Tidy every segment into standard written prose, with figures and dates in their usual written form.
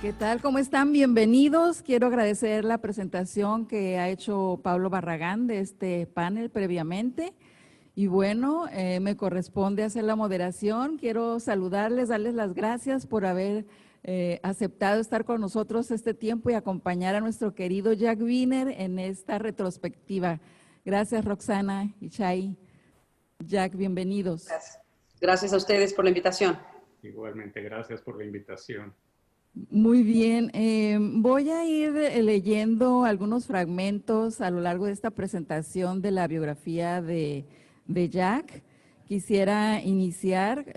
¿Qué tal? ¿Cómo están? Bienvenidos. Quiero agradecer la presentación que ha hecho Pablo Barragán de este panel previamente. Y bueno, me corresponde hacer la moderación. Quiero saludarles, darles las gracias por haber aceptado estar con nosotros este tiempo y acompañar a nuestro querido Jack Wiener en esta retrospectiva. Gracias, Roxana y Chay. Jack, bienvenidos. Gracias. Gracias a ustedes por la invitación. Igualmente, gracias por la invitación. Muy bien, voy a ir leyendo algunos fragmentos a lo largo de esta presentación de la biografía de Jack. Quisiera iniciar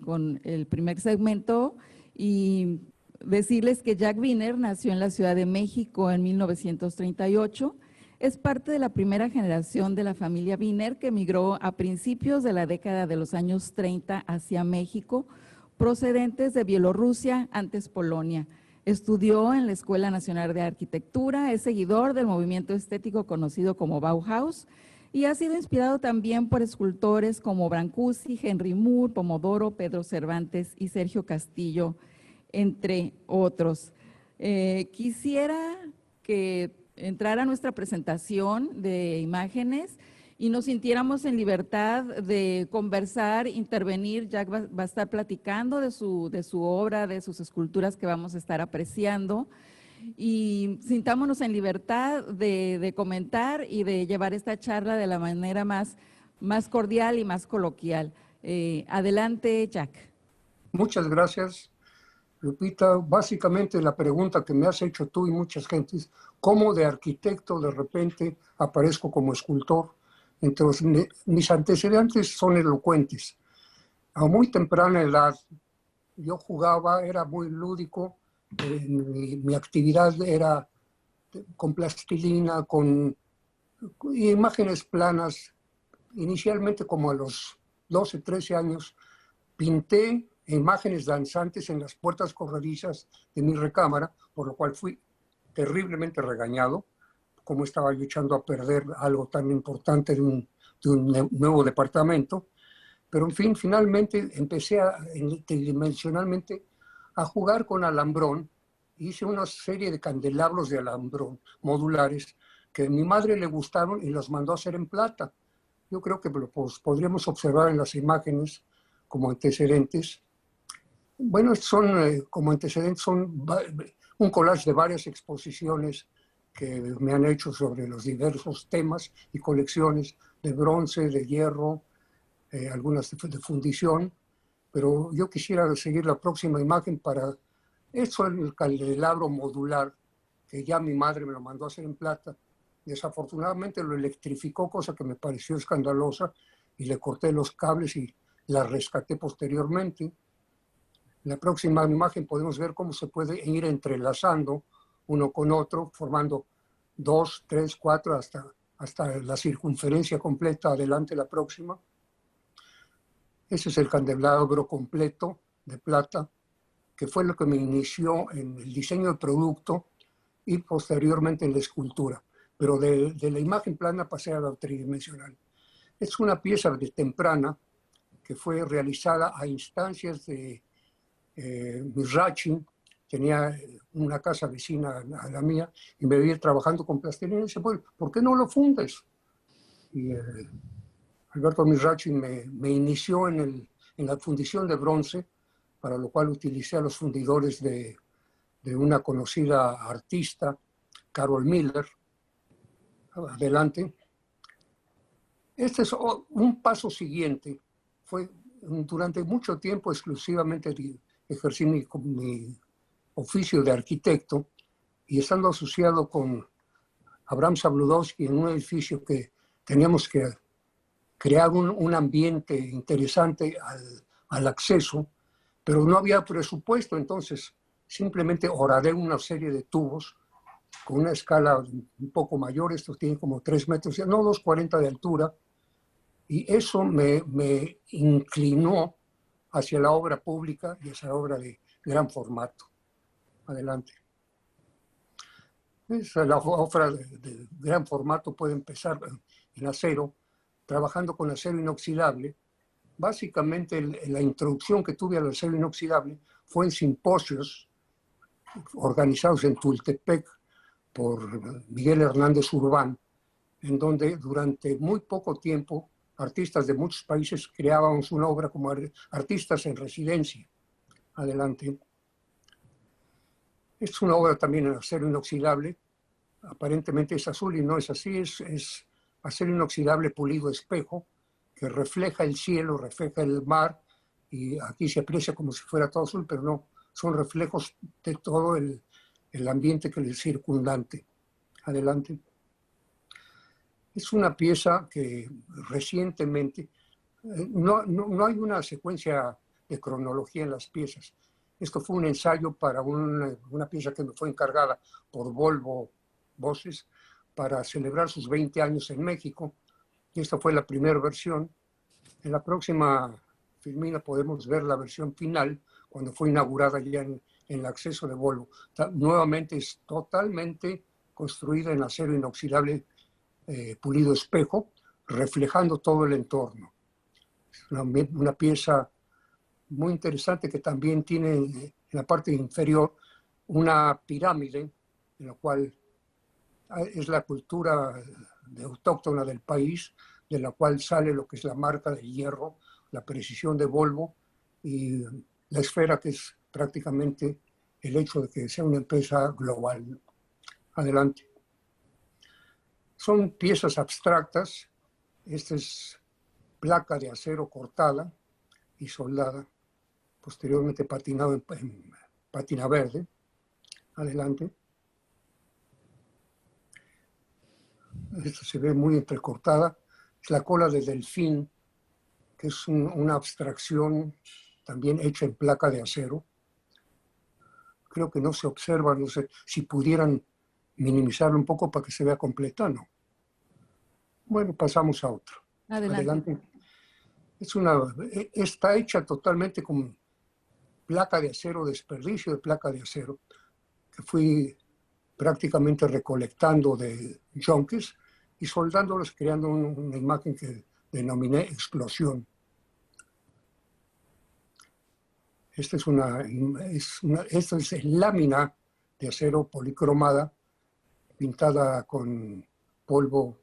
con el primer segmento y decirles que Jack Wiener nació en la Ciudad de México en 1938. Es parte de la primera generación de la familia Wiener que emigró a principios de la década de los años 30 hacia México, procedentes de Bielorrusia, antes Polonia. Estudió en la Escuela Nacional de Arquitectura, es seguidor del movimiento estético conocido como Bauhaus y ha sido inspirado también por escultores como Brancusi, Henry Moore, Pomodoro, Pedro Cervantes y Sergio Castillo, entre otros. Quisiera que entrara a nuestra presentación de imágenes y nos sintiéramos en libertad de conversar, intervenir. Jack va a estar platicando de su obra, de sus esculturas que vamos a estar apreciando, y sintámonos en libertad de comentar y de llevar esta charla de la manera más cordial y más coloquial. Adelante, Jack. Muchas gracias, Lupita. Básicamente la pregunta que me has hecho tú y muchas gentes, ¿cómo de arquitecto de repente aparezco como escultor? Entonces, mis antecedentes son elocuentes. A muy temprana edad, yo jugaba, era muy lúdico, mi actividad era con plastilina, con imágenes planas. Inicialmente, como a los 12, 13 años, pinté imágenes danzantes en las puertas corredizas de mi recámara, por lo cual fui terriblemente regañado, como estaba luchando a perder algo tan importante de un nuevo departamento. Pero en fin, finalmente empecé tridimensionalmente a jugar con alambrón. Hice una serie de candelabros de alambrón modulares que a mi madre le gustaron y los mandó a hacer en plata. Yo creo que pues, podríamos observar en las imágenes como antecedentes. Bueno, como antecedentes son un collage de varias exposiciones que me han hecho sobre los diversos temas y colecciones de bronce, de hierro, algunas de fundición, pero yo quisiera seguir la próxima imagen para eso, el candelabro modular, que ya mi madre me lo mandó a hacer en plata. Desafortunadamente lo electrificó, cosa que me pareció escandalosa, y le corté los cables y la rescaté posteriormente. En la próxima imagen podemos ver cómo se puede ir entrelazando uno con otro, formando 2, 3, 4, hasta la circunferencia completa. Adelante, la próxima. Ese es el candelabro completo de plata, que fue lo que me inició en el diseño del producto y posteriormente en la escultura. Pero de la imagen plana pasé a la tridimensional. Es una pieza de temprana que fue realizada a instancias de Mizrachi. Tenía una casa vecina a la mía y me veía trabajando con plastilina y dice, pues, ¿por qué no lo fundes? Y Alberto Mizrachi me inició en la fundición de bronce, para lo cual utilicé a los fundidores de una conocida artista, Carol Miller. Adelante. Este es un paso siguiente. Fue durante mucho tiempo exclusivamente ejercí mi oficio de arquitecto, y estando asociado con Abraham Sabludowski en un edificio que teníamos que crear un ambiente interesante al acceso, pero no había presupuesto, entonces simplemente horadé una serie de tubos con una escala un poco mayor. Estos tienen como 3 metros, no, 2,40 de altura, y eso me inclinó hacia la obra pública y hacia la obra de gran formato. Adelante. La obra de gran formato puede empezar en acero, trabajando con acero inoxidable. Básicamente la introducción que tuve al acero inoxidable fue en simposios organizados en Tultepec por Miguel Hernández Urbán, en donde durante muy poco tiempo artistas de muchos países creábamos una obra como artistas en residencia. Adelante. Es una obra también en acero inoxidable. Aparentemente es azul y no es así, es acero inoxidable pulido espejo que refleja el cielo, refleja el mar, y aquí se aprecia como si fuera todo azul, pero no, son reflejos de todo el ambiente que es circundante. Adelante. Es una pieza que recientemente, no hay una secuencia de cronología en las piezas. Esto fue un ensayo para una pieza que me fue encargada por Volvo Voces para celebrar sus 20 años en México. Y esta fue la primera versión. En la próxima filmina podemos ver la versión final, cuando fue inaugurada ya en el acceso de Volvo. Nuevamente es totalmente construida en acero inoxidable pulido espejo, reflejando todo el entorno. Es una pieza muy interesante que también tiene en la parte inferior una pirámide, en la cual es la cultura autóctona del país, de la cual sale lo que es la marca de hierro, la precisión de Volvo, y la esfera, que es prácticamente el hecho de que sea una empresa global. Adelante. Son piezas abstractas. Esta es placa de acero cortada y soldada, posteriormente patinado en pátina verde. Adelante. Esta se ve muy entrecortada. Es la cola de delfín, que es una abstracción también hecha en placa de acero. Creo que no se observa, no sé si pudieran minimizarlo un poco para que se vea completa, ¿no? Bueno, pasamos a otro. Adelante. Está hecha totalmente con placa de acero, desperdicio de placa de acero, que fui prácticamente recolectando de junkies y soldándolos, creando una imagen que denominé explosión. Esta es lámina de acero policromada, pintada con polvo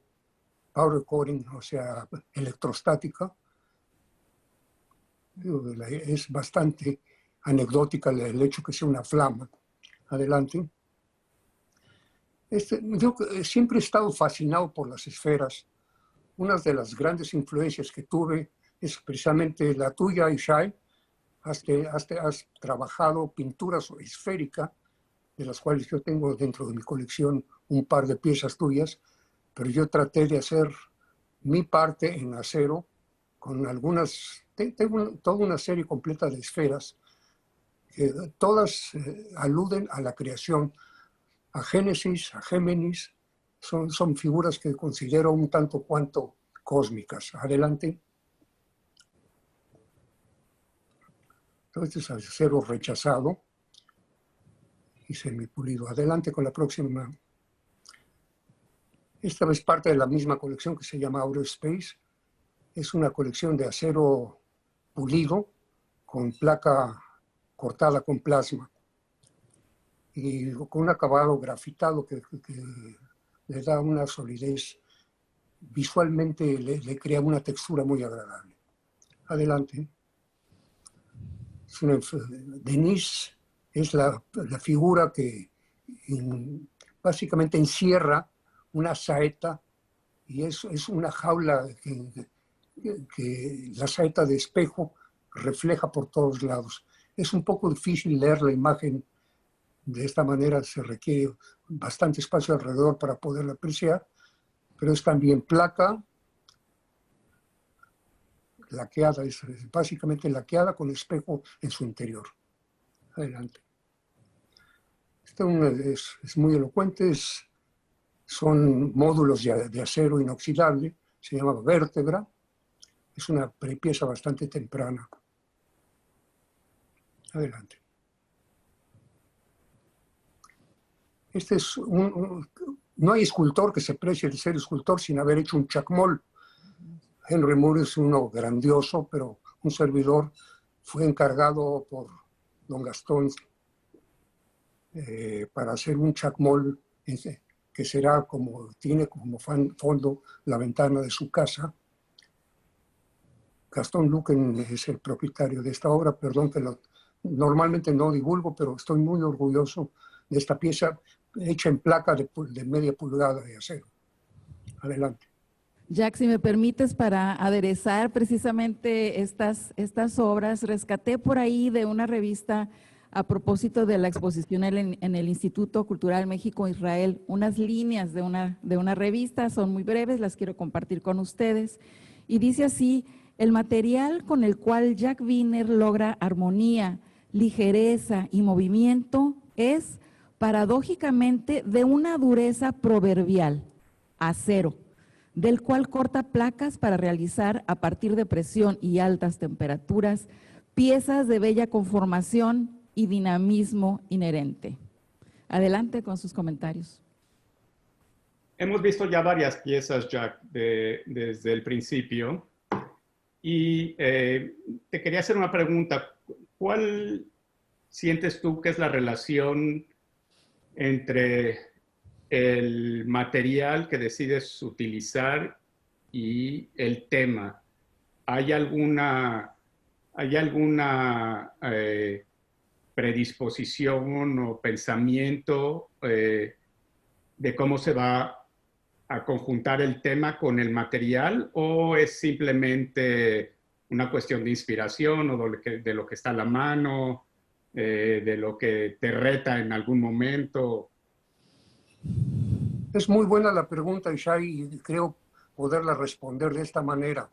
powder coating, o sea, electrostática. Es bastante anecdótica el hecho que sea una flama. Adelante. Yo siempre he estado fascinado por las esferas. Una de las grandes influencias que tuve es precisamente la tuya, Ishai. Has trabajado pinturas esféricas, de las cuales yo tengo dentro de mi colección un par de piezas tuyas, pero yo traté de hacer mi parte en acero con algunas, tengo toda una serie completa de esferas que todas aluden a la creación, a Génesis, a Géminis. Son figuras que considero un tanto cuanto cósmicas. Adelante. Entonces, es acero rechazado y semipulido. Adelante con la próxima. Esta es parte de la misma colección que se llama Aerospace. Es una colección de acero pulido con placa cortada con plasma y con un acabado grafitado que le da una solidez. Visualmente le crea una textura muy agradable. Adelante. Denise es la figura que básicamente encierra una saeta, y es una jaula que la saeta de espejo refleja por todos lados. Es un poco difícil leer la imagen de esta manera, se requiere bastante espacio alrededor para poderla apreciar, pero es también placa laqueada, es básicamente laqueada con espejo en su interior. Adelante. Esta es muy elocuente, son módulos de acero inoxidable, se llama vértebra, es una pieza bastante temprana. Adelante. No hay escultor que se precie de ser escultor sin haber hecho un chacmol. Henry Moore es uno grandioso, pero un servidor fue encargado por don Gastón para hacer un chacmol que será como, tiene como fondo la ventana de su casa. Gastón Luquen es el propietario de esta obra, perdón que normalmente no divulgo, pero estoy muy orgulloso de esta pieza hecha en placa de media pulgada de acero. Adelante. Jack, si me permites, para aderezar precisamente estas obras, rescaté por ahí de una revista a propósito de la exposición en el Instituto Cultural México-Israel, unas líneas de una revista, son muy breves, las quiero compartir con ustedes, y dice así: el material con el cual Jack Wiener logra armonía, ligereza y movimiento es, paradójicamente, de una dureza proverbial, acero, del cual corta placas para realizar a partir de presión y altas temperaturas piezas de bella conformación y dinamismo inherente. Adelante con sus comentarios. Hemos visto ya varias piezas, Jack, desde el principio. Y te quería hacer una pregunta. ¿Cuál sientes tú que es la relación entre el material que decides utilizar y el tema? ¿Hay alguna predisposición o pensamiento de cómo se va a conjuntar el tema con el material, o es simplemente una cuestión de inspiración o de lo que está a la mano, de lo que te reta en algún momento? Es muy buena la pregunta, Ishai, y creo poderla responder de esta manera.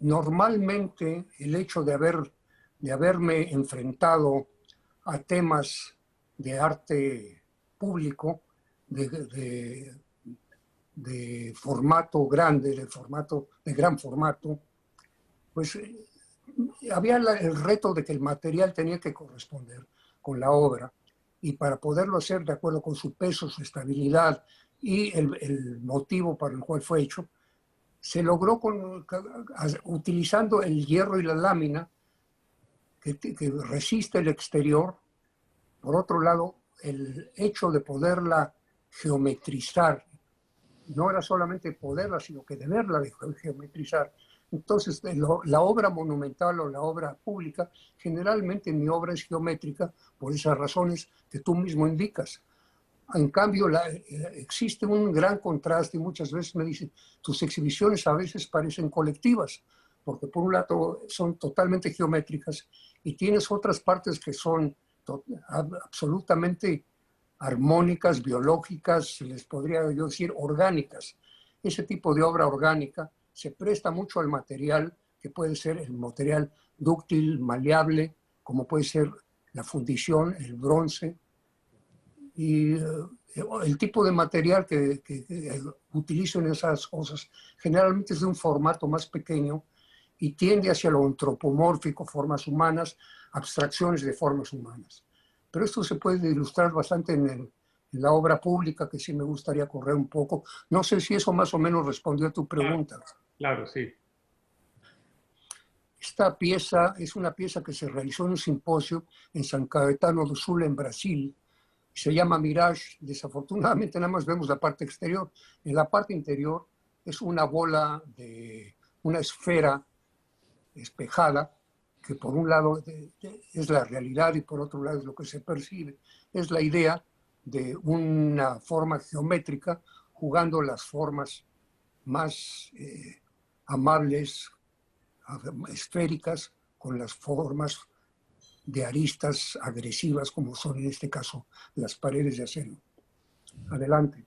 Normalmente el hecho de haberme enfrentado a temas de arte público, de formato grande, de gran formato, pues había el reto de que el material tenía que corresponder con la obra, y para poderlo hacer de acuerdo con su peso, su estabilidad y el motivo para el cual fue hecho, se logró utilizando el hierro y la lámina que resiste el exterior. Por otro lado, el hecho de poderla geometrizar, no era solamente poderla, sino que deberla geometrizar. Entonces, la obra monumental o la obra pública, generalmente mi obra es geométrica por esas razones que tú mismo indicas. En cambio, existe un gran contraste y muchas veces me dicen, tus exhibiciones a veces parecen colectivas, porque por un lado son totalmente geométricas y tienes otras partes que son absolutamente armónicas, biológicas, les podría yo decir orgánicas. Ese tipo de obra orgánica se presta mucho al material, que puede ser el material dúctil, maleable, como puede ser la fundición, el bronce. Y el tipo de material que utilizo en esas cosas generalmente es de un formato más pequeño y tiende hacia lo antropomórfico, formas humanas, abstracciones de formas humanas. Pero esto se puede ilustrar bastante en la obra pública, que sí me gustaría correr un poco. No sé si eso más o menos respondió a tu pregunta. Claro, sí. Esta pieza es una pieza que se realizó en un simposio en San Caetano do Sul, en Brasil. Se llama Mirage. Desafortunadamente nada más vemos la parte exterior. En la parte interior es una bola una esfera espejada, que por un lado es la realidad y por otro lado es lo que se percibe. Es la idea de una forma geométrica jugando las formas más amables, esféricas, con las formas de aristas agresivas, como son en este caso las paredes de acero. Adelante.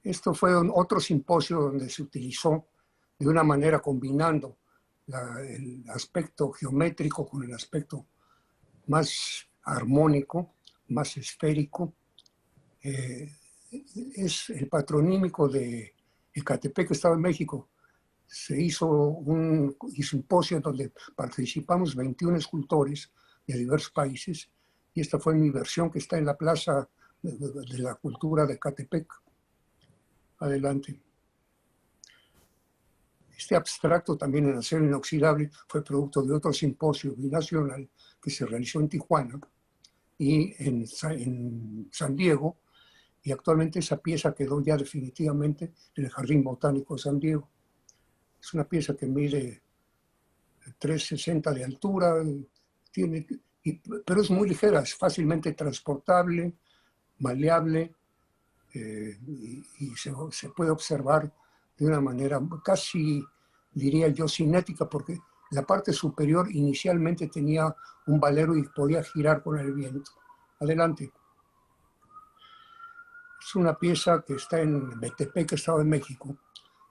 Esto fue otro simposio donde se utilizó de una manera combinando el aspecto geométrico con el aspecto más armónico, más esférico. Es el patronímico de Ecatepec, Estado de México. Se hizo un simposio donde participamos 21 escultores de diversos países, y esta fue mi versión, que está en la Plaza de la Cultura de Ecatepec. Adelante. Este abstracto, también en acero inoxidable, fue producto de otro simposio binacional que se realizó en Tijuana, y en San Diego, y actualmente esa pieza quedó ya definitivamente en el Jardín Botánico de San Diego. Es una pieza que mide 3,60 de altura, pero es muy ligera, es fácilmente transportable, maleable, y se puede observar de una manera casi, diría yo, cinética, porque la parte superior inicialmente tenía un valero y podía girar con el viento. Adelante. Es una pieza que está en Metepec, Estado de México.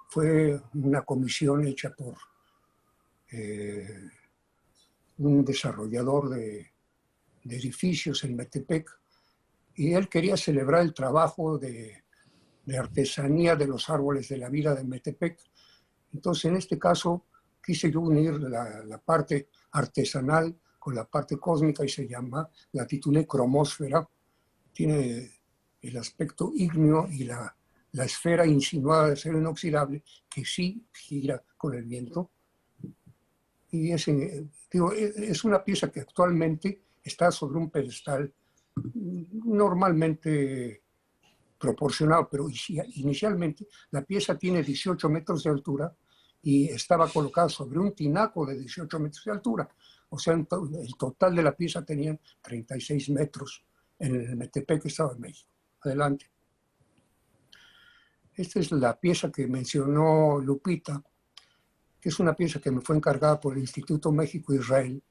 Fue una comisión hecha por un desarrollador de edificios en Metepec, y él quería celebrar el trabajo de artesanía de los árboles de la vida de Metepec. Entonces, en este caso, quise yo unir la parte artesanal con la parte cósmica y la titulé Cromósfera. Tiene el aspecto ígneo y la esfera insinuada de ser inoxidable, que sí gira con el viento. Y es una pieza que actualmente está sobre un pedestal normalmente proporcionado, pero inicialmente la pieza tiene 18 metros de altura y estaba colocada sobre un tinaco de 18 metros de altura. O sea, el total de la pieza tenía 36 metros en el Metepec, Estado de México. Adelante. Esta es la pieza que mencionó Lupita, que es una pieza que me fue encargada por el Instituto México-Israel,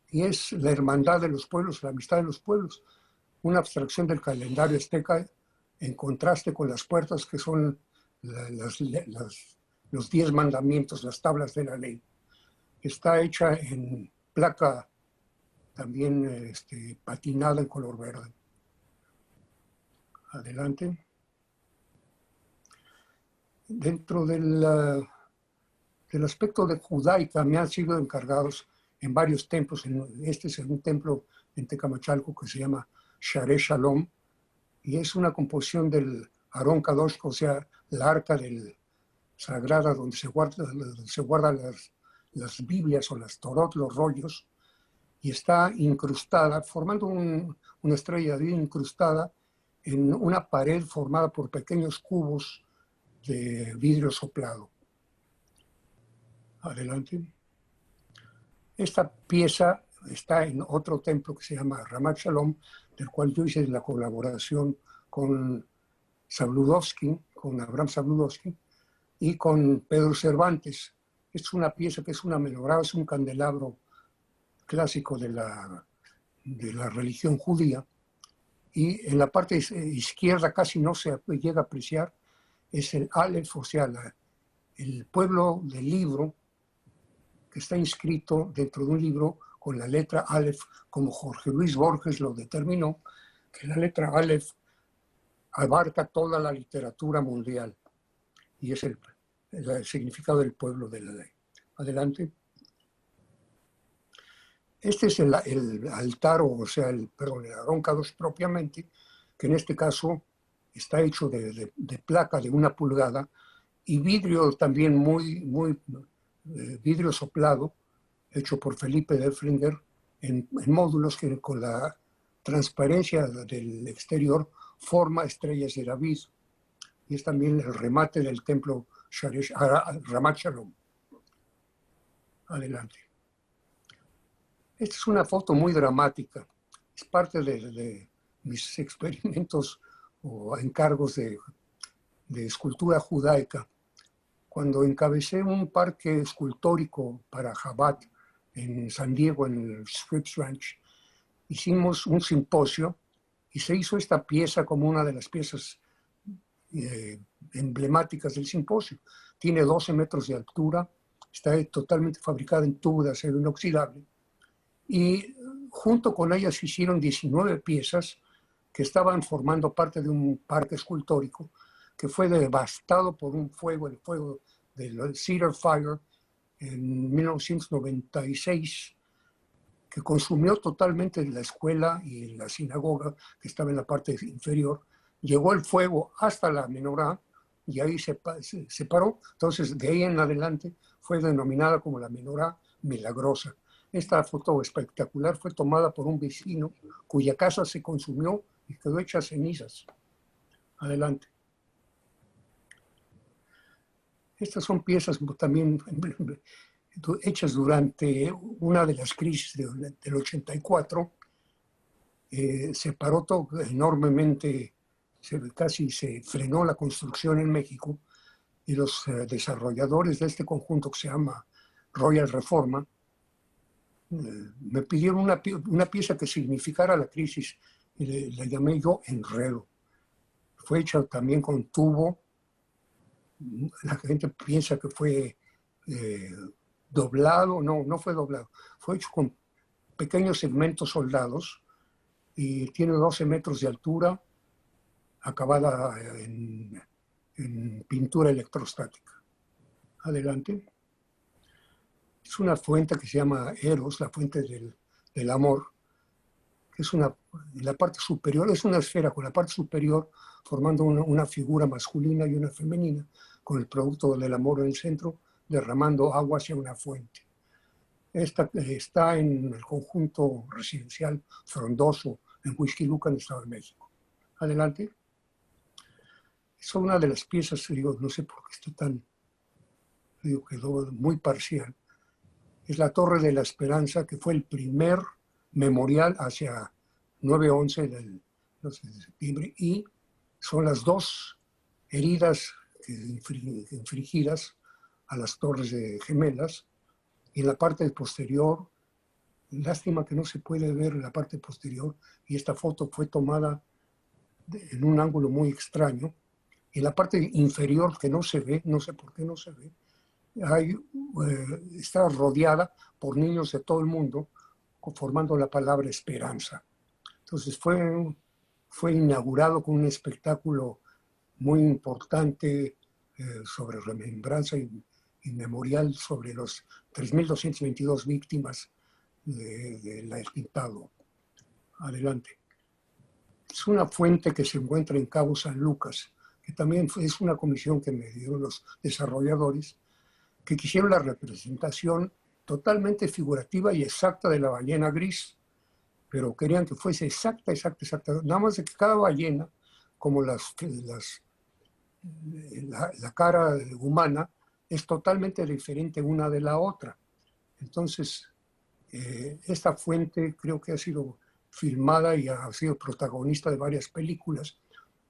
y es la hermandad de los pueblos, la amistad de los pueblos, una abstracción del calendario azteca en contraste con las puertas que son los 10 mandamientos, las tablas de la ley. Está hecha en placa también patinada en color verde. Adelante. Dentro del aspecto de judaica me han sido encargados en varios templos. Este es un templo en Tecamachalco que se llama Sharei Shalom, y es una composición del Aarón Kadosh, o sea, la arca sagrada donde se guardan las Biblias o las Torot, los rollos, y está incrustada, formando una estrella de vida incrustada en una pared formada por pequeños cubos de vidrio soplado. Adelante. Esta pieza está en otro templo que se llama Ramat Shalom, del cual yo hice la colaboración con Sabludowski, con Abraham Sabludowski, y con Pedro Cervantes. Es una pieza que es una menorá, es un candelabro clásico de la religión judía, y en la parte izquierda casi no se llega a apreciar, es el Aleph, o sea, el pueblo del libro, que está inscrito dentro de un libro con la letra Aleph, como Jorge Luis Borges lo determinó, que la letra Aleph abarca toda la literatura mundial, y es el significado del pueblo de la ley. Adelante. Este es el altar, o sea, el Aarón Kadosh propiamente, que en este caso está hecho de placa de 1 pulgada y vidrio también vidrio soplado, hecho por Felipe Delflinger en módulos que con la transparencia del exterior forma estrellas de David. Y es también el remate del templo Ramat Shalom. Adelante. Esta es una foto muy dramática. Es parte de mis experimentos o encargos de escultura judaica. Cuando encabecé un parque escultórico para Chabad en San Diego, en el Scripps Ranch, hicimos un simposio y se hizo esta pieza como una de las piezas emblemáticas del simposio. Tiene 12 metros de altura, está totalmente fabricada en tubo de acero inoxidable, y junto con ella se hicieron 19 piezas que estaban formando parte de un parque escultórico que fue devastado por el fuego del Cedar Fire en 1996, que consumió totalmente la escuela y la sinagoga que estaba en la parte inferior. Llegó el fuego hasta la menorá y ahí se paró. Entonces, de ahí en adelante fue denominada como la menorá milagrosa. Esta foto espectacular fue tomada por un vecino cuya casa se consumió y quedó hecha cenizas. Adelante. Estas son piezas también hechas durante una de las crisis del 84. Se paró todo enormemente, casi se frenó la construcción en México y los desarrolladores de este conjunto que se llama Royal Reforma me pidieron una pieza que significara la crisis y la llamé yo Enredo. Fue hecha también con tubo. La gente piensa que fue doblado. No, no fue doblado. Fue hecho con pequeños segmentos soldados y tiene 12 metros de altura, acabada en pintura electrostática. Adelante. Es una fuente que se llama Eros, la fuente del amor, que es la parte superior, es una esfera con la parte superior formando una figura masculina y una femenina, con el producto del amor en el centro, derramando agua hacia una fuente. Esta está en el conjunto residencial Frondoso, en Huixquilucan, Estado de México. Adelante. Es una de las piezas, digo, no sé por qué está tan, digo, quedó muy parcial. Es la Torre de la Esperanza, que fue el primer memorial hacia 9/11 de septiembre, y son las dos heridas infligidas a las Torres Gemelas. Y en la parte posterior, lástima que no se puede ver en la parte posterior, y esta foto fue tomada en un ángulo muy extraño. En la parte inferior, que no se ve, no sé por qué no se ve, está rodeada por niños de todo el mundo, formando la palabra esperanza. Entonces fue inaugurado con un espectáculo muy importante sobre remembranza y memorial sobre los 3.222 víctimas del atentado. Adelante. Es una fuente que se encuentra en Cabo San Lucas, que también es una comisión que me dieron los desarrolladores, que quisieron la representación totalmente figurativa y exacta de la ballena gris, pero querían que fuese exacta. Nada más de que cada ballena, como la cara humana, es totalmente diferente una de la otra. Entonces, esta fuente creo que ha sido filmada y ha sido protagonista de varias películas,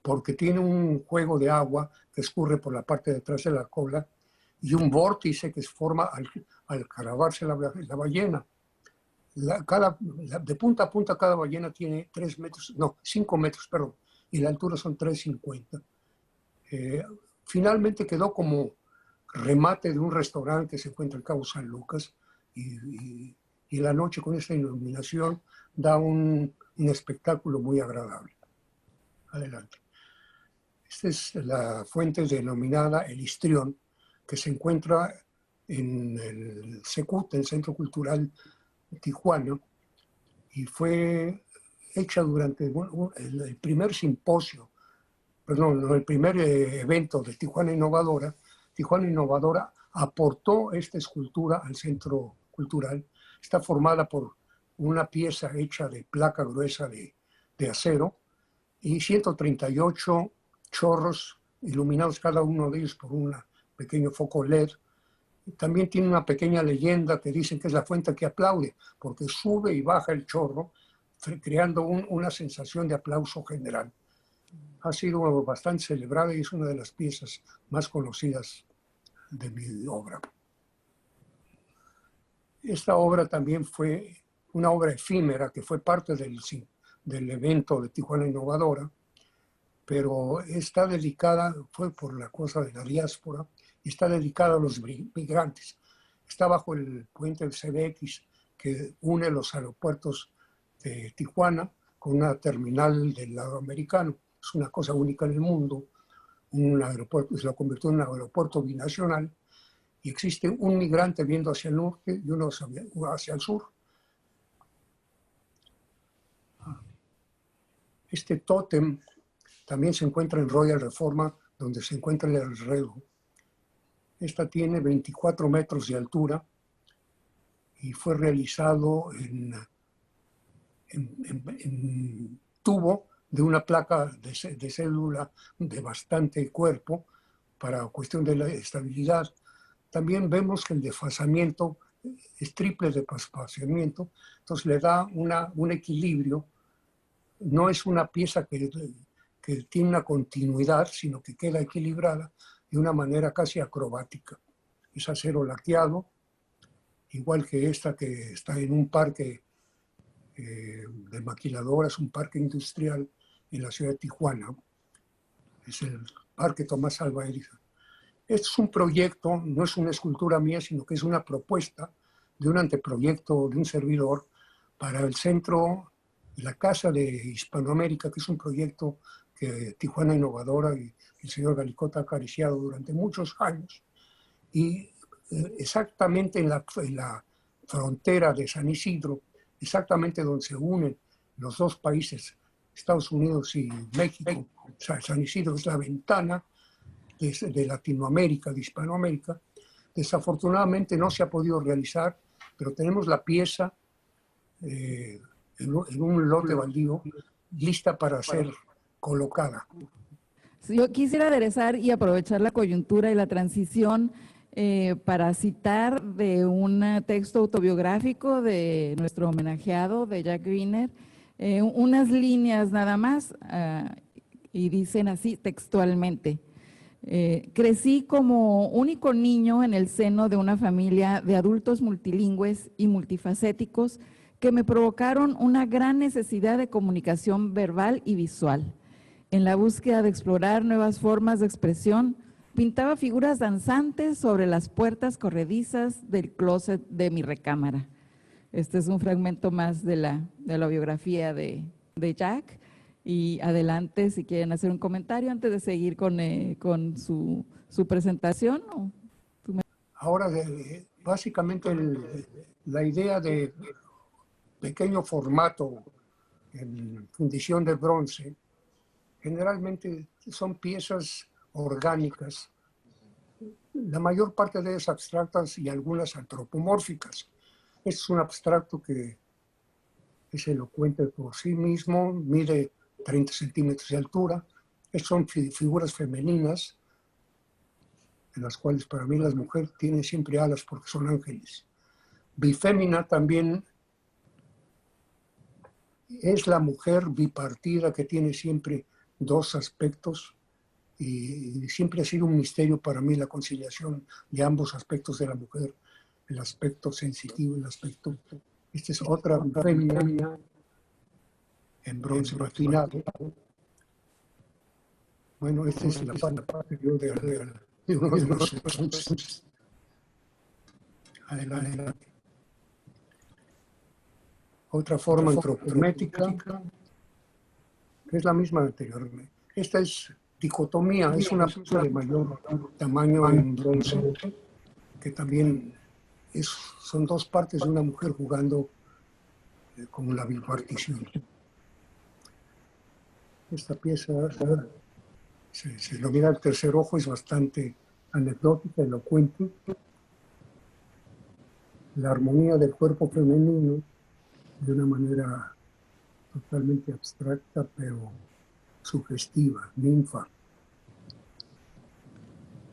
porque tiene un juego de agua que escurre por la parte de atrás de la cola y un vórtice que se forma al clavarse la ballena. De punta a punta cada ballena tiene 5 metros, perdón, y la altura son 3,50. Finalmente quedó como remate de un restaurante que se encuentra en Cabo San Lucas, y la noche con esta iluminación da un espectáculo muy agradable. Adelante. Esta es la fuente denominada El Histrión, que se encuentra en el CECUT, el Centro Cultural Tijuana, y fue hecha durante el primer simposio, perdón, el primer evento de Tijuana Innovadora. Tijuana Innovadora aportó esta escultura al Centro Cultural. Está formada por una pieza hecha de placa gruesa de acero y 138 chorros iluminados, cada uno de ellos por un pequeño foco LED. También tiene una pequeña leyenda que dicen que es la fuente que aplaude, porque sube y baja el chorro, creando una sensación de aplauso general. Ha sido bastante celebrada y es una de las piezas más conocidas de mi obra. Esta obra también fue una obra efímera que fue parte del evento de Tijuana Innovadora, pero está dedicada, fue por la cosa de la diáspora, y está dedicada a los migrantes. Está bajo el puente del CBX, que une los aeropuertos de Tijuana con una terminal del lado americano. Es una cosa única en el mundo. Un aeropuerto se lo convirtió en un aeropuerto binacional, y existe un migrante viendo hacia el norte y uno hacia el sur. Este tótem también se encuentra en Royal Reforma, donde se encuentra el Enredo. Esta tiene 24 metros de altura y fue realizado en tubo de una placa de célula de bastante cuerpo para cuestión de la estabilidad. También vemos que el desfasamiento es triple desfasamiento, entonces le da un equilibrio. No es una pieza que tiene una continuidad, sino que queda equilibrada de una manera casi acrobática. Es acero laqueado, igual que esta que está en un parque de maquiladoras, un parque industrial en la ciudad de Tijuana. Es el Parque Tomás Alva Edison. Este es un proyecto, no es una escultura mía, sino que es una propuesta de un anteproyecto de un servidor para el centro, la Casa de Hispanoamérica, que es un proyecto que Tijuana Innovadora y el señor Galicota ha acariciado durante muchos años. Y exactamente en la frontera de San Isidro, exactamente donde se unen los dos países, Estados Unidos y México. O sea, San Isidro es la ventana de Latinoamérica, de Hispanoamérica. Desafortunadamente no se ha podido realizar, pero tenemos la pieza en un lote baldío lista para ser colocada. Yo quisiera aderezar y aprovechar la coyuntura y la transición para citar de un texto autobiográfico de nuestro homenajeado, de Jack Greiner, unas líneas nada más, y dicen así textualmente: crecí como único niño en el seno de una familia de adultos multilingües y multifacéticos que me provocaron una gran necesidad de comunicación verbal y visual. En la búsqueda de explorar nuevas formas de expresión, pintaba figuras danzantes sobre las puertas corredizas del closet de mi recámara. Este es un fragmento más de la biografía de Jack. Y adelante, si quieren hacer un comentario antes de seguir con su presentación. Ahora, básicamente, la idea de pequeño formato en fundición de bronce, generalmente son piezas orgánicas, la mayor parte de ellas abstractas y algunas antropomórficas. Es un abstracto que es elocuente por sí mismo, mide 30 centímetros de altura. Son figuras femeninas, en las cuales para mí las mujeres tienen siempre alas porque son ángeles. Bifémina también es la mujer bipartida que tiene siempre dos aspectos, y siempre ha sido un misterio para mí la conciliación de ambos aspectos de la mujer, el aspecto sensitivo y el aspecto... Esta es otra bifémina en bronce refinado. Bueno, esta es la parte de uno de los bronces. Adelante. Otra forma antropométrica, que es la misma anteriormente. Esta es dicotomía, es una pieza de mayor tamaño en bronce, que también son dos partes de una mujer jugando como la bipartición. Esta pieza se denomina el tercer ojo, es bastante anecdótica, elocuente. La armonía del cuerpo femenino de una manera totalmente abstracta, pero sugestiva, ninfa.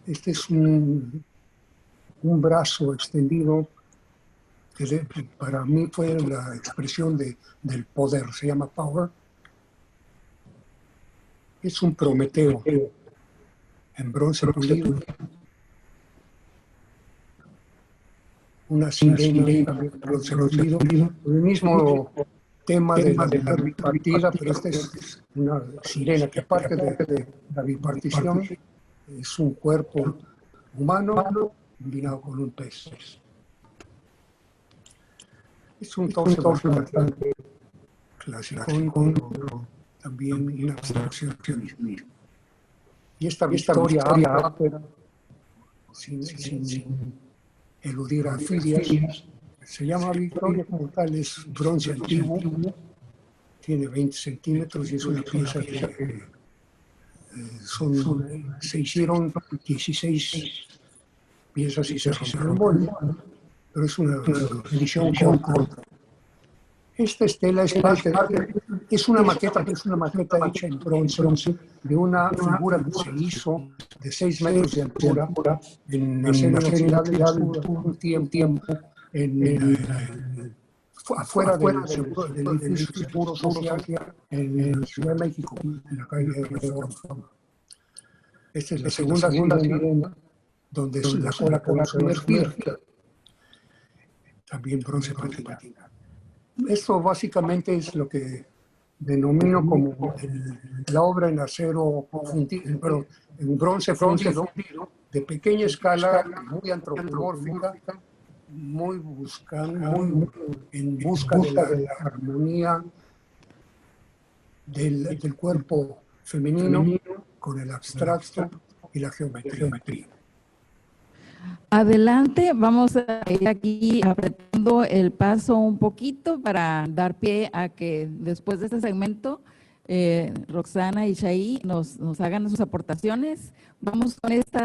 Este es un brazo extendido que para mí fue la expresión del poder, se llama power. Es un Prometeo en bronce pulido. Una sirena en bronce pulido. El mismo tema de la bipartida, pero esta es una sirena que, aparte de la bipartición, es un cuerpo humano combinado con un pez. Es un torso bastante clásico, pero también una abstracción. Y esta victoria ápera, sin eludir a Fidias, se llama victoria como tal, es bronce antiguo, tiene 20 centímetros y es una pieza que se hicieron 16 piezas y se rompieron, pero es una edición corta. Esta estela es una maqueta hecha en bronce de una figura que se hizo de 6 metros de altura en acero inoxidable un tiempo afuera del edificio Seguro Social en Ciudad de México, en la calle Reforma. Esta es la segunda sirena, donde la cola quedó sumergida, también bronce patina. Esto básicamente es lo que denomino como la obra en acero fundido, en bronce fundido, de pequeña escala, muy antropomórfica, muy en busca de la armonía del cuerpo femenino con el abstracto y la geometría. Adelante, vamos a ir aquí apretando el paso un poquito para dar pie a que después de este segmento Roxana y Shai nos hagan sus aportaciones. Vamos con este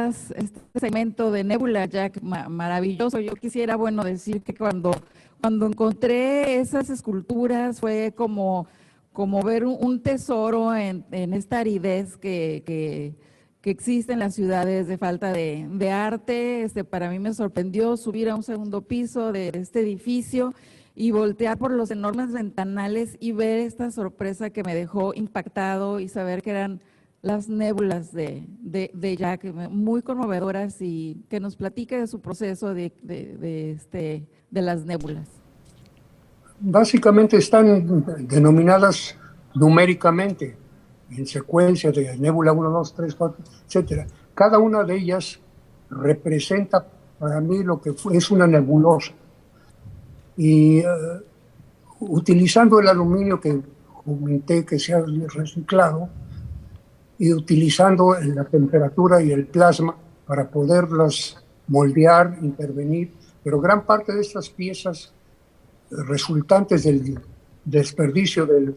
segmento de Nebula Jack maravilloso. Yo quisiera, decir que cuando encontré esas esculturas fue como ver un tesoro en esta aridez que existe en las ciudades de falta de arte. Para mí me sorprendió subir a un segundo piso de este edificio y voltear por los enormes ventanales y ver esta sorpresa que me dejó impactado y saber que eran las nébulas de Jack, muy conmovedoras, y que nos platique de su proceso de las nébulas. Básicamente están denominadas numéricamente, en secuencia de nébula 1, 2, 3, 4, etc. Cada una de ellas representa para mí lo que es una nebulosa. Y utilizando el aluminio que comenté que se ha reciclado y utilizando la temperatura y el plasma para poderlas moldear, intervenir, pero gran parte de estas piezas resultantes del desperdicio de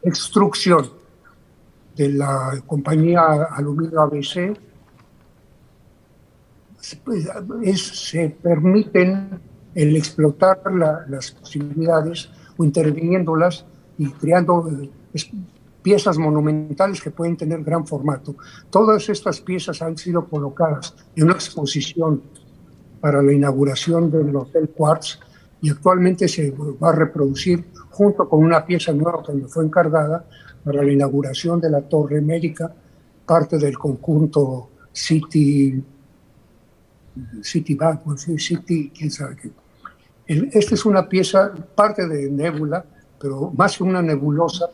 extrucción de la compañía Aluminio ABC, se permiten el explotar las posibilidades o interviniéndolas y creando piezas monumentales que pueden tener gran formato. Todas estas piezas han sido colocadas en una exposición para la inauguración del Hotel Quartz y actualmente se va a reproducir junto con una pieza nueva que me fue encargada para la inauguración de la Torre Médica, parte del conjunto City Bank, quién sabe qué. Esta es una pieza, parte de nébula, pero más que una nebulosa,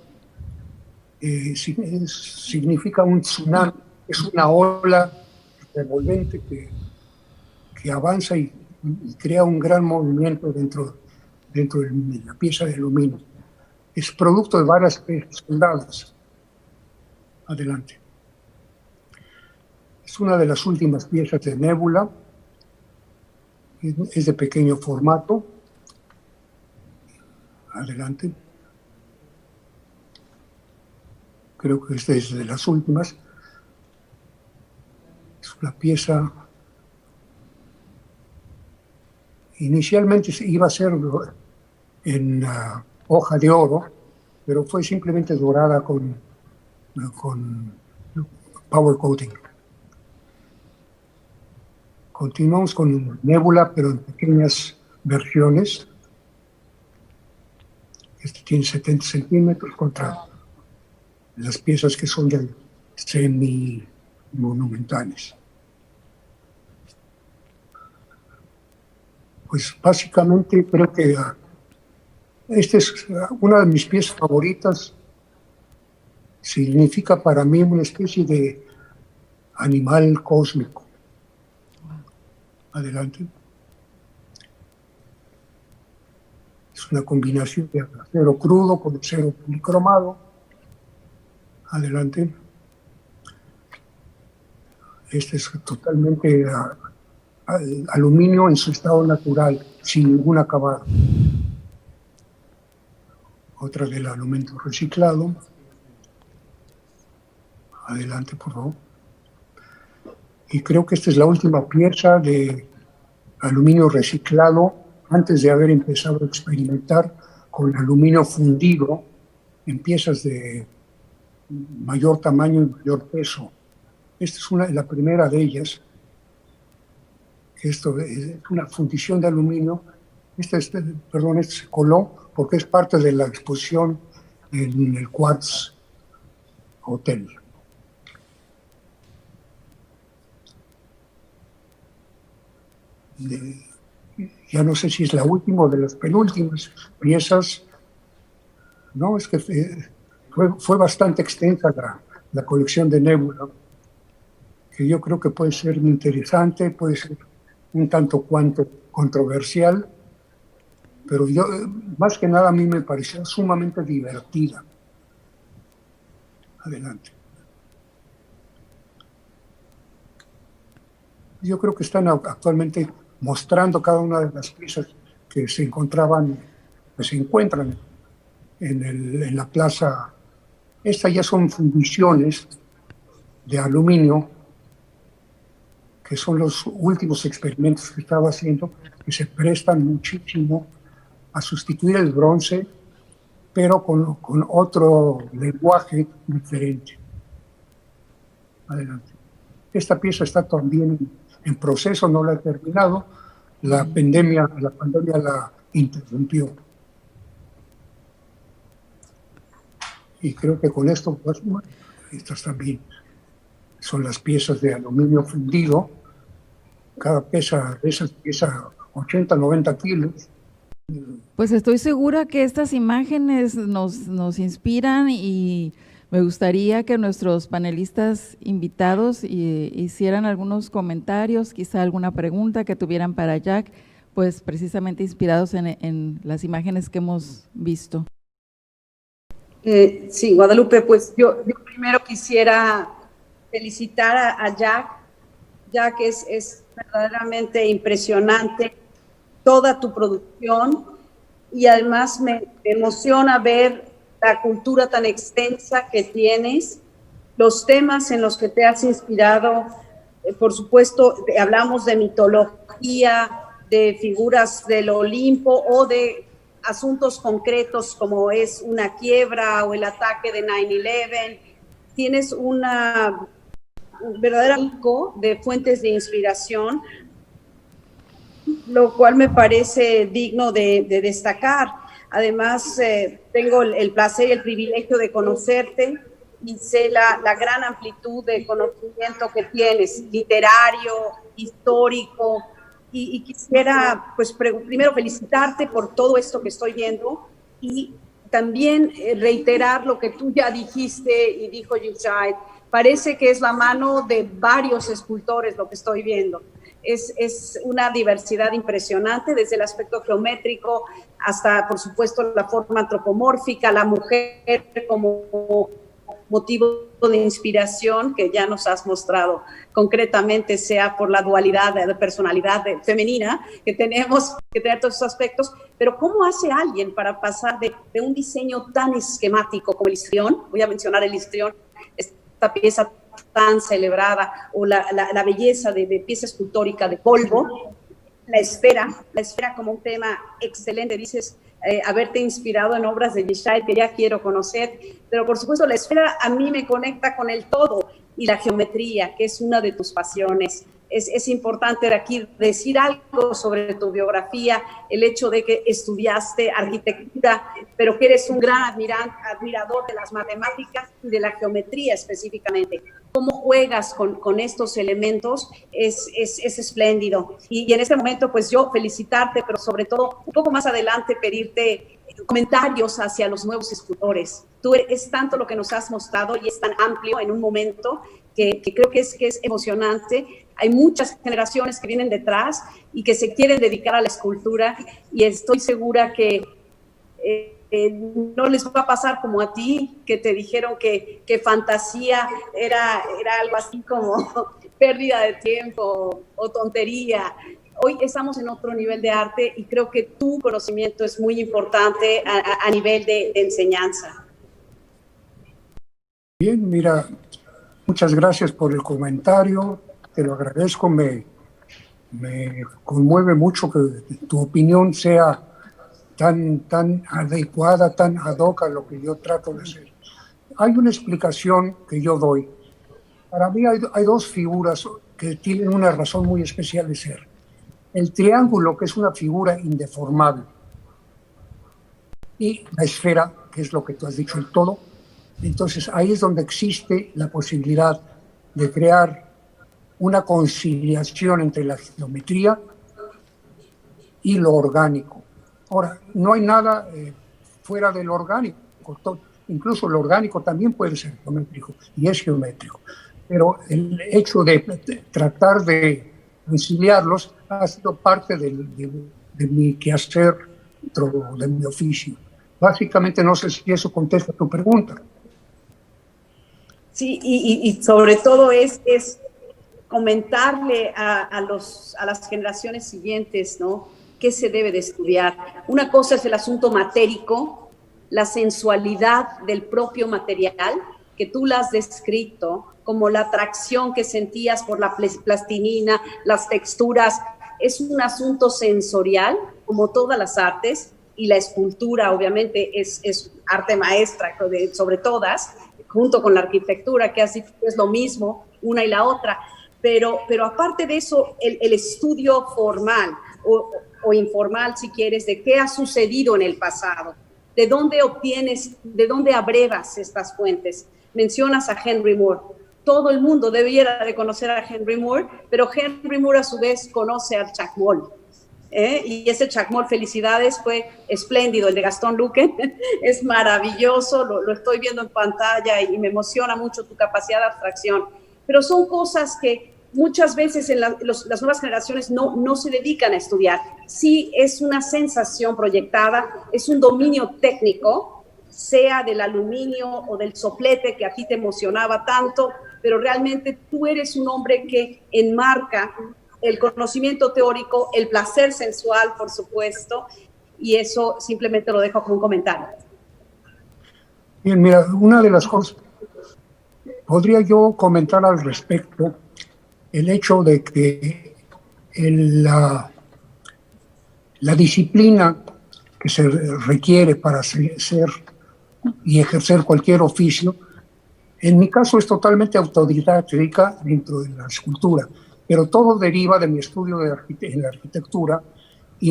significa un tsunami, es una ola revolvente que avanza y crea un gran movimiento dentro de la pieza de aluminio. Es producto de varias piezas fundadas. Adelante. Es una de las últimas piezas de nébula. Es de pequeño formato. Adelante. Creo que esta es de las últimas. Es una pieza. Inicialmente iba a ser en hoja de oro, pero fue simplemente dorada con power coating. Continuamos con nébula, pero en pequeñas versiones. Este tiene 70 centímetros contra las piezas que son de semi-monumentales. Pues básicamente creo que esta es una de mis piezas favoritas. Significa para mí una especie de animal cósmico. Adelante. Es una combinación de acero crudo con acero policromado. Adelante. Este es totalmente aluminio en su estado natural, sin ningún acabado. Otra del aluminio reciclado. Adelante, por favor. Y creo que esta es la última pieza de aluminio reciclado antes de haber empezado a experimentar con aluminio fundido en piezas de mayor tamaño y mayor peso. Esta es la primera de ellas. Esto es una fundición de aluminio. Este se coló porque es parte de la exposición en el Quartz Hotel. Ya no sé si es la última o de las penúltimas piezas. No, es que fue bastante extensa la colección de Nebula, que yo creo que puede ser interesante, puede ser un tanto cuanto controversial, pero yo, más que nada, a mí me pareció sumamente divertida. Adelante. Yo creo que están actualmente mostrando cada una de las piezas que se encuentran en la plaza. Estas ya son fundiciones de aluminio, que son los últimos experimentos que estaba haciendo, que se prestan muchísimo a sustituir el bronce, pero con otro lenguaje diferente. Adelante. Esta pieza está también en proceso, no la he terminado. La pandemia la interrumpió. Y creo que con esto, pues, estas también son las piezas de aluminio fundido. Cada pieza de esas pesa 80, 90 kilos. Pues estoy segura que estas imágenes nos inspiran y me gustaría que nuestros panelistas invitados hicieran algunos comentarios, quizá alguna pregunta que tuvieran para Jack, pues precisamente inspirados en las imágenes que hemos visto. Sí, Guadalupe, pues yo primero quisiera felicitar a Jack. Jack, es verdaderamente impresionante toda tu producción y además me emociona ver la cultura tan extensa que tienes, los temas en los que te has inspirado. Por supuesto, hablamos de mitología, de figuras del Olimpo o de asuntos concretos como es una quiebra o el ataque de 9/11. Tienes un verdadero banco de fuentes de inspiración, lo cual me parece digno de destacar. Además, tengo el placer y el privilegio de conocerte y sé la gran amplitud de conocimiento que tienes, literario, histórico, y quisiera, pues, primero felicitarte por todo esto que estoy viendo y también reiterar lo que tú ya dijiste y dijo Yushaid. Parece que es la mano de varios escultores lo que estoy viendo. Es una diversidad impresionante, desde el aspecto geométrico hasta, por supuesto, la forma antropomórfica, la mujer como motivo de inspiración que ya nos has mostrado concretamente, sea por la dualidad de personalidad femenina que tenemos que tener todos esos aspectos, pero ¿cómo hace alguien para pasar de un diseño tan esquemático como el histrión? Voy a mencionar el histrión, esta pieza tan celebrada, o la belleza de pieza escultórica de polvo, la esfera como un tema excelente. Dices haberte inspirado en obras de Yushaid que ya quiero conocer, pero por supuesto la esfera a mí me conecta con el todo y la geometría, que es una de tus pasiones. Es importante aquí decir algo sobre tu biografía, el hecho de que estudiaste arquitectura, pero que eres un gran admirador de las matemáticas y de la geometría específicamente. Cómo juegas con estos elementos es espléndido. Y en este momento, pues yo felicitarte, pero sobre todo, un poco más adelante, pedirte comentarios hacia los nuevos escultores. Es tanto lo que nos has mostrado y es tan amplio en un momento que creo que es emocionante. Hay muchas generaciones que vienen detrás y que se quieren dedicar a la escultura, y estoy segura que no les va a pasar como a ti, que te dijeron que fantasía era algo así como pérdida de tiempo o tontería. Hoy estamos en otro nivel de arte y creo que tu conocimiento es muy importante a nivel de enseñanza. Bien, mira, muchas gracias por el comentario. te lo agradezco, me conmueve mucho que tu opinión sea tan adecuada, tan ad hoc a lo que yo trato de hacer. Hay una explicación que yo doy. Para mí hay dos figuras que tienen una razón muy especial de ser. El triángulo, que es una figura indeformable, y la esfera, que es lo que tú has dicho, el todo. Entonces ahí es donde existe la posibilidad de crear una conciliación entre la geometría y lo orgánico. Ahora, no hay nada fuera del orgánico. Incluso lo orgánico también puede ser geométrico y es geométrico. Pero el hecho de tratar de conciliarlos ha sido parte de mi quehacer, de mi oficio. Básicamente, no sé si eso contesta tu pregunta. Sí, y sobre todo es comentarle a las generaciones siguientes, ¿no?, qué se debe de estudiar. Una cosa es el asunto matérico, la sensualidad del propio material, que tú la has descrito, como la atracción que sentías por la plastilina, las texturas. Es un asunto sensorial, como todas las artes, y la escultura obviamente es arte maestra sobre todas, junto con la arquitectura, que así es lo mismo, una y la otra. Pero aparte de eso, el estudio formal o informal, si quieres, de qué ha sucedido en el pasado, de dónde obtienes, de dónde abrevas estas fuentes. Mencionas a Henry Moore. Todo el mundo debiera de conocer a Henry Moore, pero Henry Moore a su vez conoce al Chacmol. Y ese Chacmol, felicidades, fue espléndido. El de Gastón Luque es maravilloso, lo estoy viendo en pantalla y me emociona mucho tu capacidad de abstracción. Pero son cosas que muchas veces las nuevas generaciones no se dedican a estudiar. Sí, es una sensación proyectada, es un dominio técnico, sea del aluminio o del soplete que a ti te emocionaba tanto, pero realmente tú eres un hombre que enmarca el conocimiento teórico, el placer sensual, por supuesto, y eso simplemente lo dejo como un comentario. Bien, mira, una de las cosas, podría yo comentar al respecto el hecho de que la disciplina que se requiere para ser y ejercer cualquier oficio, en mi caso es totalmente autodidáctica dentro de la escultura, pero todo deriva de mi estudio en la arquitectura y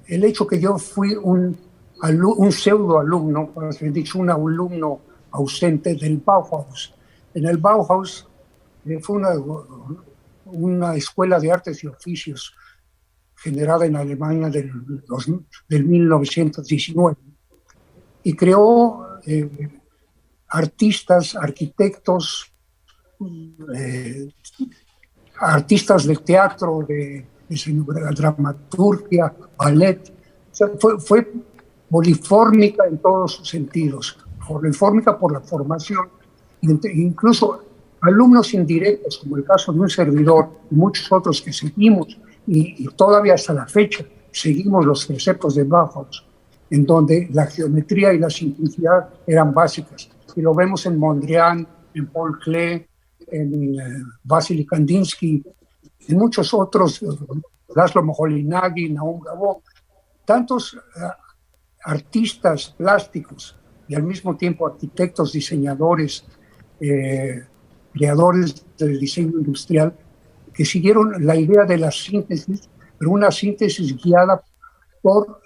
el hecho que yo fui un pseudo alumno, por así dicho, un alumno ausente del Bauhaus. En el Bauhaus fue una escuela de artes y oficios generada en Alemania del 1919 y creó artistas, arquitectos, artistas de teatro, de dramaturgia, ballet. O sea, fue polifórmica en todos sus sentidos, polifórmica por la formación, incluso alumnos indirectos, como el caso de un servidor y muchos otros que seguimos, y todavía hasta la fecha seguimos los preceptos de Bauhaus, en donde la geometría y la simplicidad eran básicas. Y lo vemos en Mondrian, en Paul Klee, en Vasily Kandinsky, en muchos otros, Laszlo Moholy-Nagy, Naum Gabor, tantos artistas plásticos y al mismo tiempo arquitectos, diseñadores, creadores del diseño industrial, que siguieron la idea de la síntesis, pero una síntesis guiada por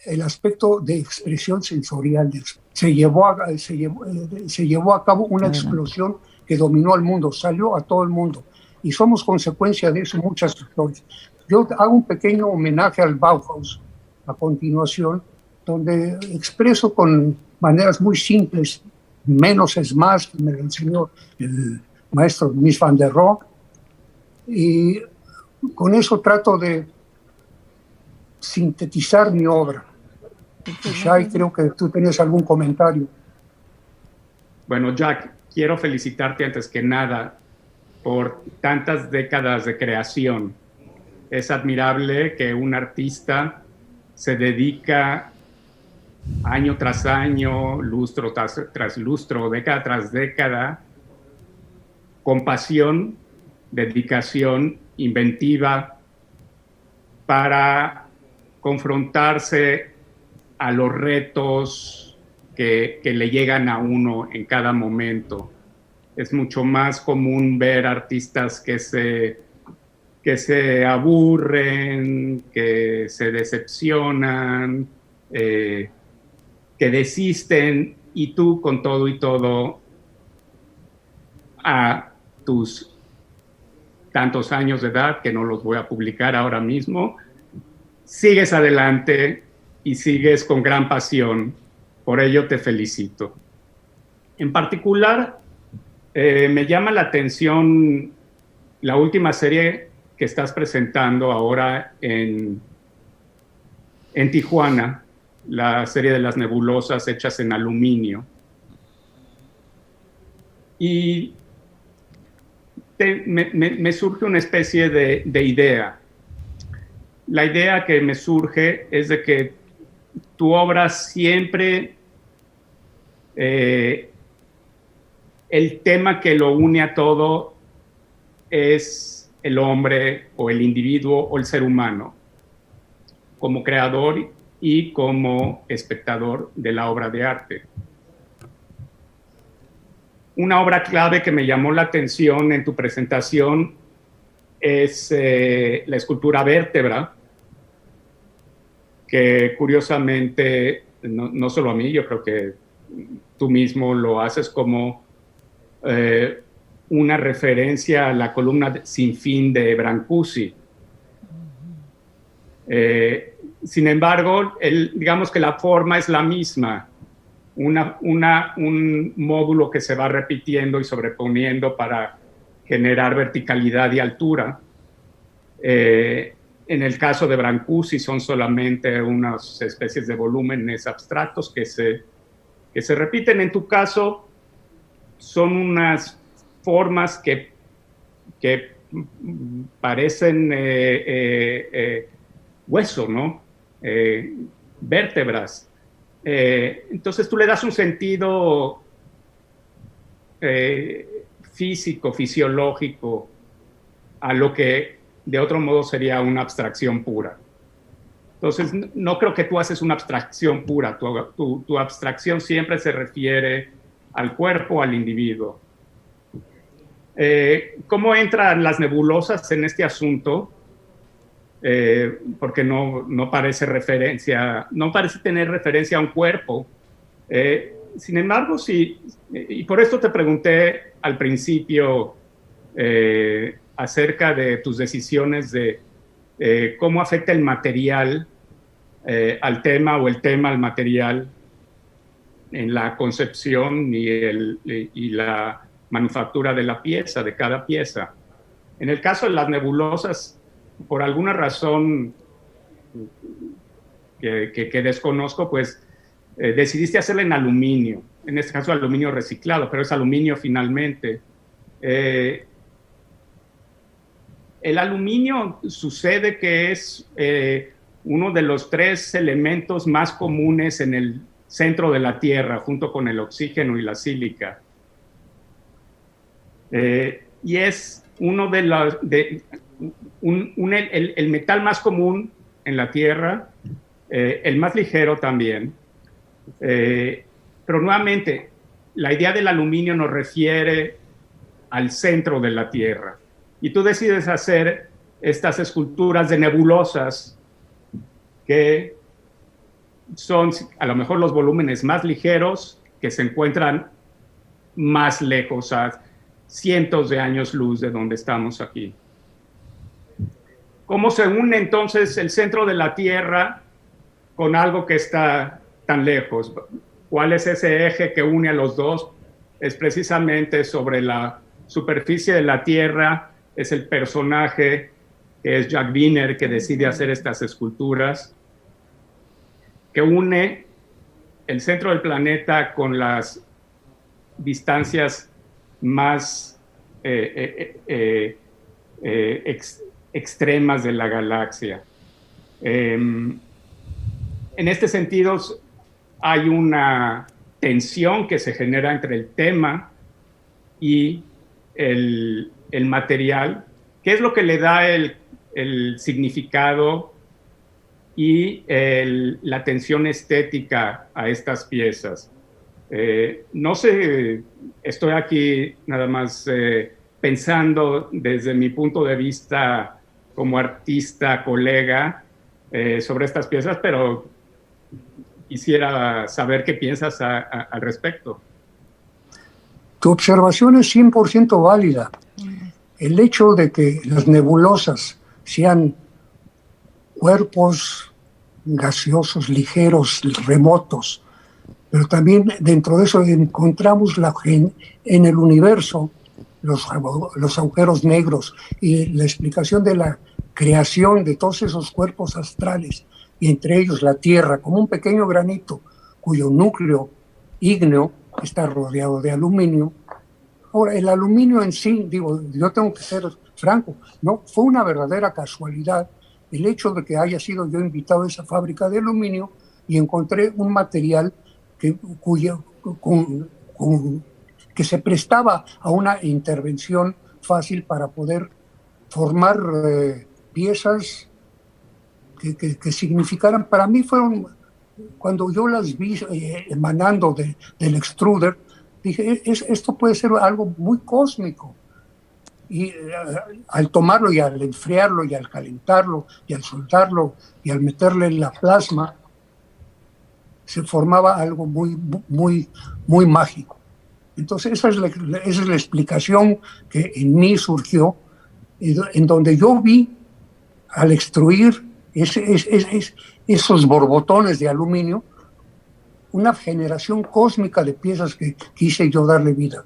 el aspecto de expresión sensorial. Se llevó a cabo una explosión que dominó al mundo, salió a todo el mundo, y somos consecuencia de eso muchas historias. Yo hago un pequeño homenaje al Bauhaus a continuación, donde expreso con maneras muy simples, menos es más, que me lo enseñó el maestro Mies van der Rohe, y con eso trato de sintetizar mi obra. Shai, creo que tú tenías algún comentario. Bueno, Jack, quiero felicitarte antes que nada por tantas décadas de creación. Es admirable que un artista se dedica año tras año, lustro tras lustro, década tras década, compasión, dedicación, inventiva para confrontarse a los retos que le llegan a uno en cada momento. Es mucho más común ver artistas que se aburren, que se decepcionan, que desisten, y tú con todo y todo, a tus tantos años de edad, que no los voy a publicar ahora mismo, sigues adelante y sigues con gran pasión. Por ello te felicito. En particular, me llama la atención la última serie que estás presentando ahora en Tijuana, la serie de las nebulosas hechas en aluminio. Y me surge una especie de idea. La idea que me surge es de que tu obra siempre, el tema que lo une a todo es el hombre o el individuo o el ser humano, como creador y como espectador de la obra de arte. Una obra clave que me llamó la atención en tu presentación es la escultura Vértebra, que curiosamente, no solo a mí, yo creo que tú mismo lo haces como una referencia a la columna Sin Fin de Brancusi. Sin embargo, digamos que la forma es la misma, un módulo que se va repitiendo y sobreponiendo para generar verticalidad y altura. En el caso de Brancusi son solamente unas especies de volúmenes abstractos que se repiten. En tu caso son unas formas que parecen hueso, ¿no? Vértebras. Entonces tú le das un sentido físico, fisiológico a lo que de otro modo sería una abstracción pura. Entonces no creo que tú haces una abstracción pura, tu abstracción siempre se refiere al cuerpo, al individuo. ¿Cómo entran las nebulosas en este asunto? Porque no parece tener referencia a un cuerpo. Sin embargo, sí, y por esto te pregunté al principio acerca de tus decisiones de cómo afecta el material al tema o el tema al material en la concepción y la manufactura de la pieza, de cada pieza. En el caso de las nebulosas, por alguna razón que desconozco, pues decidiste hacerla en aluminio, en este caso aluminio reciclado, pero es aluminio finalmente. El aluminio sucede que es uno de los 3 elementos más comunes en el centro de la Tierra, junto con el oxígeno y la sílica. Y es uno de los... el metal más común en la Tierra, el más ligero también. Pero nuevamente, la idea del aluminio nos refiere al centro de la Tierra. Y tú decides hacer estas esculturas de nebulosas que son a lo mejor los volúmenes más ligeros que se encuentran más lejos, a cientos de años luz de donde estamos aquí. ¿Cómo se une entonces el centro de la Tierra con algo que está tan lejos? ¿Cuál es ese eje que une a los dos? Es precisamente sobre la superficie de la Tierra, es el personaje que es Jack Wiener, que decide hacer estas esculturas, que une el centro del planeta con las distancias más extremas de la galaxia. En este sentido, hay una tensión que se genera entre el tema y el material, ¿qué es lo que le da el significado y la tensión estética a estas piezas? No sé, estoy aquí nada más pensando desde mi punto de vista como artista, colega, sobre estas piezas, pero quisiera saber qué piensas al respecto. Tu observación es 100% válida. El hecho de que las nebulosas sean cuerpos gaseosos, ligeros, remotos, pero también dentro de eso encontramos en el universo los agujeros negros y la explicación de la creación de todos esos cuerpos astrales, y entre ellos la Tierra, como un pequeño granito cuyo núcleo ígneo está rodeado de aluminio. Ahora, el aluminio en sí, digo, yo tengo que ser franco, no fue una verdadera casualidad el hecho de que haya sido yo invitado a esa fábrica de aluminio y encontré un material que se prestaba a una intervención fácil para poder formar piezas que significaran, para mí fueron, cuando yo las vi emanando del extruder, dije, esto puede ser algo muy cósmico. Y al tomarlo y al enfriarlo y al calentarlo y al soltarlo y al meterle en la plasma, se formaba algo muy, muy, muy mágico. Entonces esa es la explicación que en mí surgió, en donde yo vi al extruir esos borbotones de aluminio, una generación cósmica de piezas que quise yo darle vida.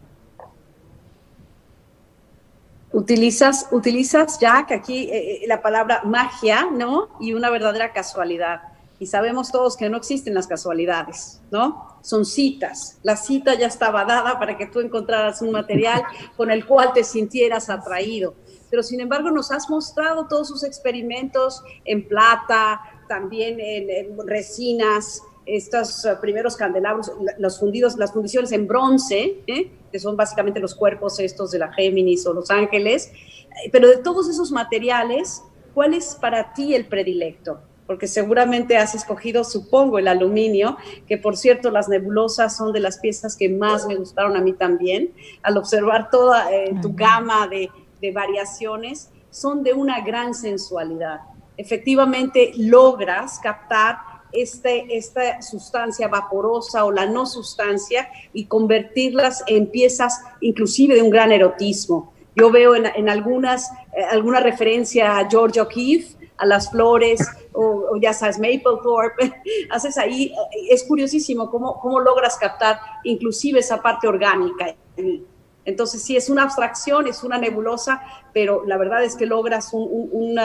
Utilizas, Jack, aquí la palabra magia, ¿no? Y una verdadera casualidad. Y sabemos todos que no existen las casualidades, ¿no? Son citas. La cita ya estaba dada para que tú encontraras un material con el cual te sintieras atraído. Pero sin embargo nos has mostrado todos sus experimentos en plata, también en resinas, estos primeros candelabros, las fundiciones en bronce, que son básicamente los cuerpos estos de la Géminis o los ángeles. Pero de todos esos materiales, ¿cuál es para ti el predilecto? Porque seguramente has escogido, supongo, el aluminio, que por cierto las nebulosas son de las piezas que más me gustaron a mí también. Al observar toda tu gama de variaciones, son de una gran sensualidad. Efectivamente logras captar esta sustancia vaporosa o la no sustancia y convertirlas en piezas inclusive de un gran erotismo. Yo veo en alguna referencia a George O'Keeffe, a las flores, o ya sabes, Mapplethorpe, haces ahí, es curiosísimo cómo logras captar inclusive esa parte orgánica. Entonces sí, es una abstracción, es una nebulosa, pero la verdad es que logras un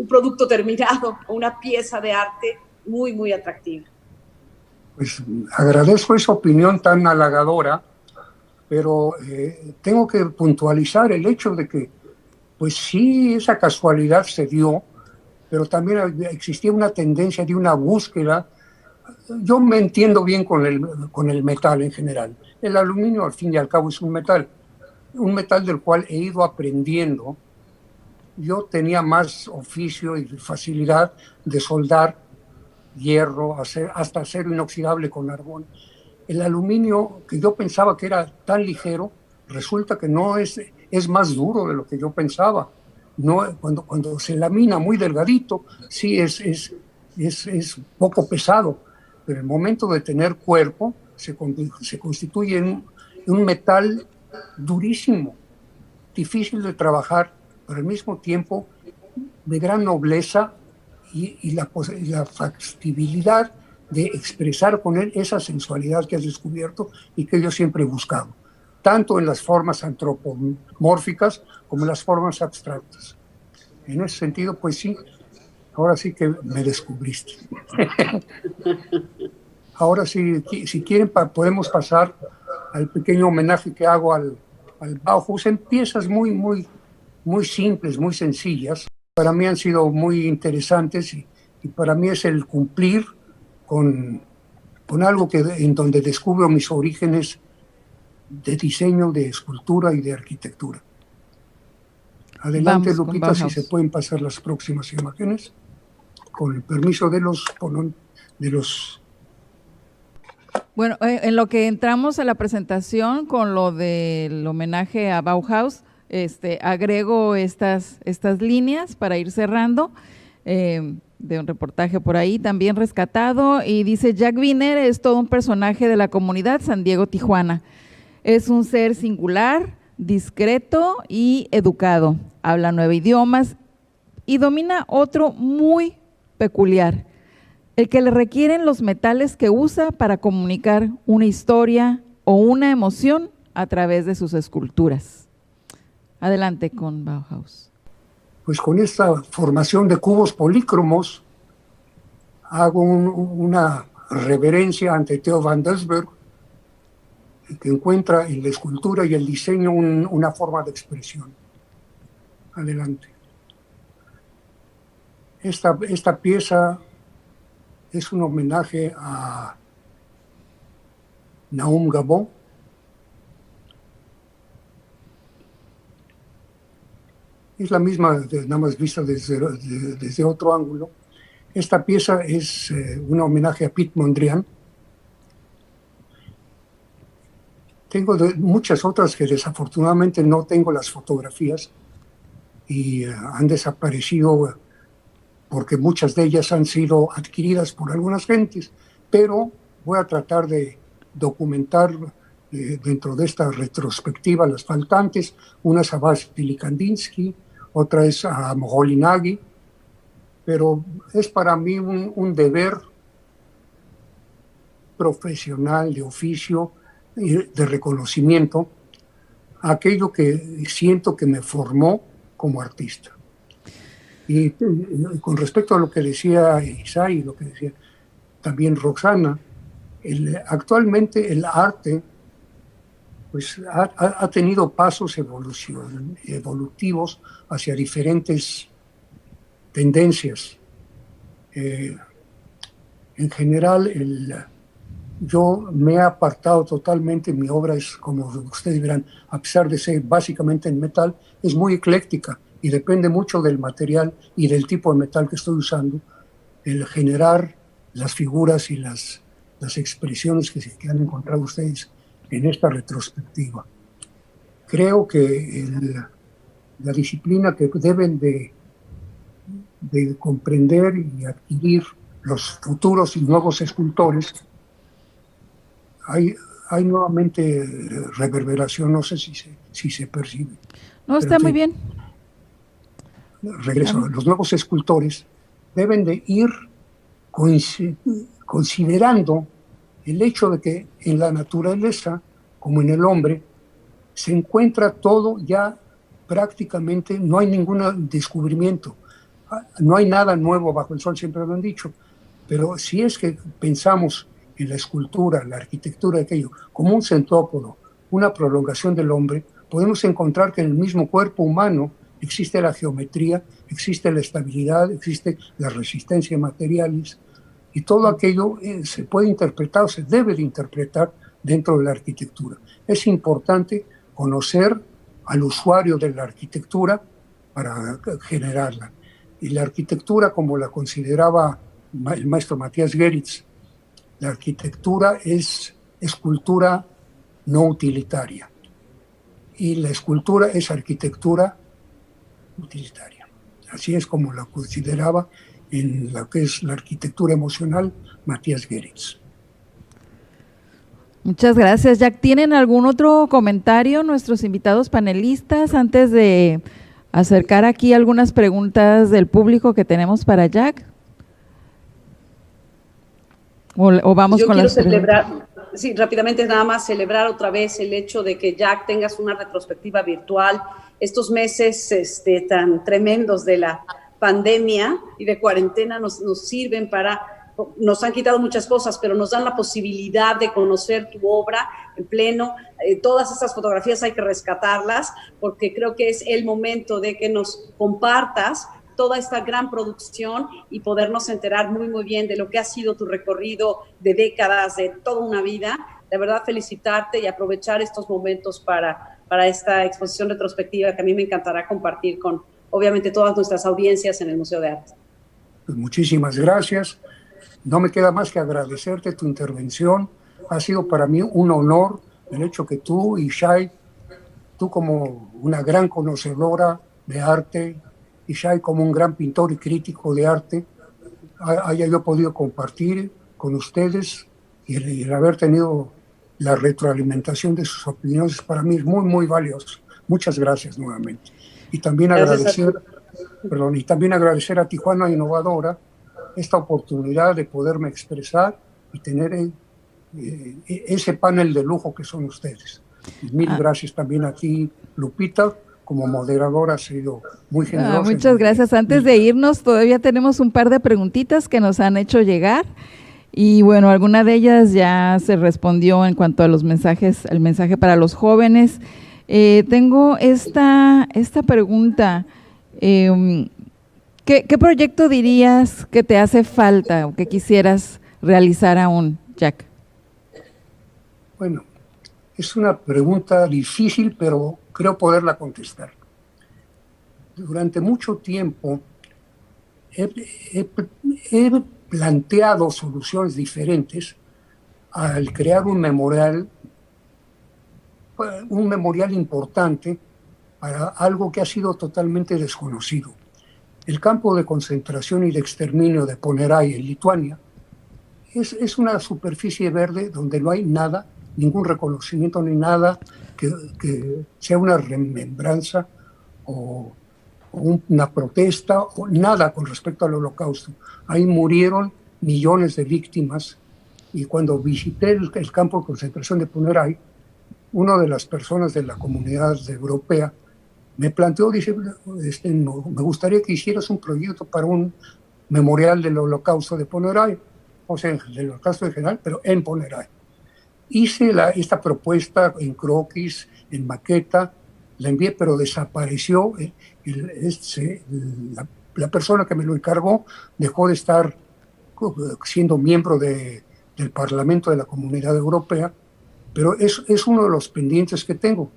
producto terminado, una pieza de arte muy, muy atractiva. Pues agradezco esa opinión tan halagadora, pero tengo que puntualizar el hecho de que, pues sí, esa casualidad se dio, pero también existía una tendencia de una búsqueda. Yo me entiendo bien con el metal en general. El aluminio, al fin y al cabo, es un metal del cual he ido aprendiendo. Yo tenía más oficio y facilidad de soldar hierro, hasta acero inoxidable con argón. El aluminio, que yo pensaba que era tan ligero, resulta que no es más duro de lo que yo pensaba. No, cuando se lamina muy delgadito, sí es poco pesado, pero en el momento de tener cuerpo, se constituye en un metal durísimo, difícil de trabajar, pero al mismo tiempo de gran nobleza y la factibilidad de expresar con él esa sensualidad que has descubierto y que yo siempre he buscado, tanto en las formas antropomórficas como en las formas abstractas. En ese sentido, pues sí, ahora sí que me descubriste. Ahora sí, si quieren, podemos pasar al pequeño homenaje que hago al Bauhaus en piezas muy, muy, muy simples, muy sencillas. Para mí han sido muy interesantes y para mí es el cumplir con algo en donde descubro mis orígenes de diseño, de escultura y de arquitectura. Adelante, Vamos con Lupita, si Bauhaus. se pueden pasar las próximas imágenes, con el permiso de los. Bueno, en lo que entramos a la presentación con lo del homenaje a Bauhaus, agrego estas líneas para ir cerrando, de un reportaje por ahí también rescatado, y dice: Jack Wiener es todo un personaje de la comunidad San Diego-Tijuana. Es un ser singular, discreto y educado. Habla 9 idiomas y domina otro muy peculiar, el que le requieren los metales que usa para comunicar una historia o una emoción a través de sus esculturas. Adelante con Bauhaus. Pues con esta formación de cubos polícromos hago una reverencia ante Theo van Doesburg, que encuentra en la escultura y el diseño una forma de expresión. Adelante. Esta pieza es un homenaje a Naum Gabon. Es la misma, nada más vista desde otro ángulo. Esta pieza es un homenaje a Piet Mondrian. Tengo muchas otras que desafortunadamente no tengo las fotografías y han desaparecido porque muchas de ellas han sido adquiridas por algunas gentes, pero voy a tratar de documentar dentro de esta retrospectiva las faltantes. Una es a Vasily Kandinsky, otra es a Moholy-Nagy, pero es para mí un deber profesional, de oficio, de reconocimiento a aquello que siento que me formó como artista. Y con respecto a lo que decía Isai y lo que decía también Roxana, actualmente el arte pues, ha tenido pasos evolutivos hacia diferentes tendencias. En general, yo me he apartado totalmente. Mi obra es, como ustedes verán, a pesar de ser básicamente en metal, es muy ecléctica y depende mucho del material y del tipo de metal que estoy usando, el generar las figuras y las expresiones que han encontrado ustedes en esta retrospectiva. Creo que la disciplina que deben de comprender y adquirir los futuros y nuevos escultores, hay nuevamente reverberación, no sé si se percibe. No, está muy bien. Regreso, los nuevos escultores deben de ir considerando el hecho de que en la naturaleza, como en el hombre, se encuentra todo ya prácticamente, no hay ningún descubrimiento, no hay nada nuevo bajo el sol, siempre lo han dicho, pero si es que pensamos en la escultura, la arquitectura de aquello, como un centrópodo, una prolongación del hombre, podemos encontrar que en el mismo cuerpo humano existe la geometría, existe la estabilidad, existe la resistencia de materiales, y todo aquello se puede interpretar, o se debe de interpretar dentro de la arquitectura. Es importante conocer al usuario de la arquitectura para generarla. Y la arquitectura, como la consideraba el maestro Matías Geritz, la arquitectura es escultura no utilitaria. Y la escultura es arquitectura utilitaria. Así es como la consideraba en lo que es la arquitectura emocional Matías Geritz. Muchas gracias, Jack. ¿Tienen algún otro comentario nuestros invitados panelistas antes de acercar aquí algunas preguntas del público que tenemos para Jack? ¿O vamos con las celebrar, sí, rápidamente nada más celebrar otra vez el hecho de que Jack tengas una retrospectiva virtual. Estos meses tan tremendos de la pandemia y de cuarentena nos sirven nos han quitado muchas cosas, pero nos dan la posibilidad de conocer tu obra en pleno. Todas estas fotografías hay que rescatarlas porque creo que es el momento de que nos compartas toda esta gran producción y podernos enterar muy, muy bien de lo que ha sido tu recorrido de décadas, de toda una vida. De verdad, felicitarte y aprovechar estos momentos para esta exposición retrospectiva que a mí me encantará compartir con, obviamente, todas nuestras audiencias en el Museo de Arte. Pues muchísimas gracias. No me queda más que agradecerte tu intervención. Ha sido para mí un honor el hecho que tú y Shai, tú como una gran conocedora de arte y Shai como un gran pintor y crítico de arte, haya yo podido compartir con ustedes y el haber tenido la retroalimentación de sus opiniones para mí es muy, muy valioso. Muchas gracias nuevamente. Y también agradecer a Tijuana Innovadora esta oportunidad de poderme expresar y tener ese panel de lujo que son ustedes. Y mil gracias también a ti, Lupita, como moderadora, has sido muy generosa. Muchas gracias. Antes de irnos, todavía tenemos un par de preguntitas que nos han hecho llegar. Y bueno, alguna de ellas ya se respondió en cuanto a los mensajes, el mensaje para los jóvenes. Tengo esta pregunta. ¿Qué proyecto dirías que te hace falta o que quisieras realizar aún, Jack? Bueno, es una pregunta difícil, pero creo poderla contestar. Durante mucho tiempo he planteado soluciones diferentes al crear un memorial importante para algo que ha sido totalmente desconocido. El campo de concentración y de exterminio de Ponerai en Lituania es una superficie verde donde no hay nada, ningún reconocimiento ni nada que sea una remembranza o una protesta o nada con respecto al Holocausto. Ahí murieron millones de víctimas y cuando visité el campo de concentración de Ponerai, una de las personas de la comunidad europea me planteó, dice, me gustaría que hicieras un proyecto para un memorial del Holocausto de Ponerai, o sea, del Holocausto en general, pero en Ponerai. Hice esta propuesta en croquis, en maqueta, la envié, pero desapareció. La persona que me lo encargó dejó de estar siendo miembro del Parlamento de la Comunidad Europea, pero es uno de los pendientes que tengo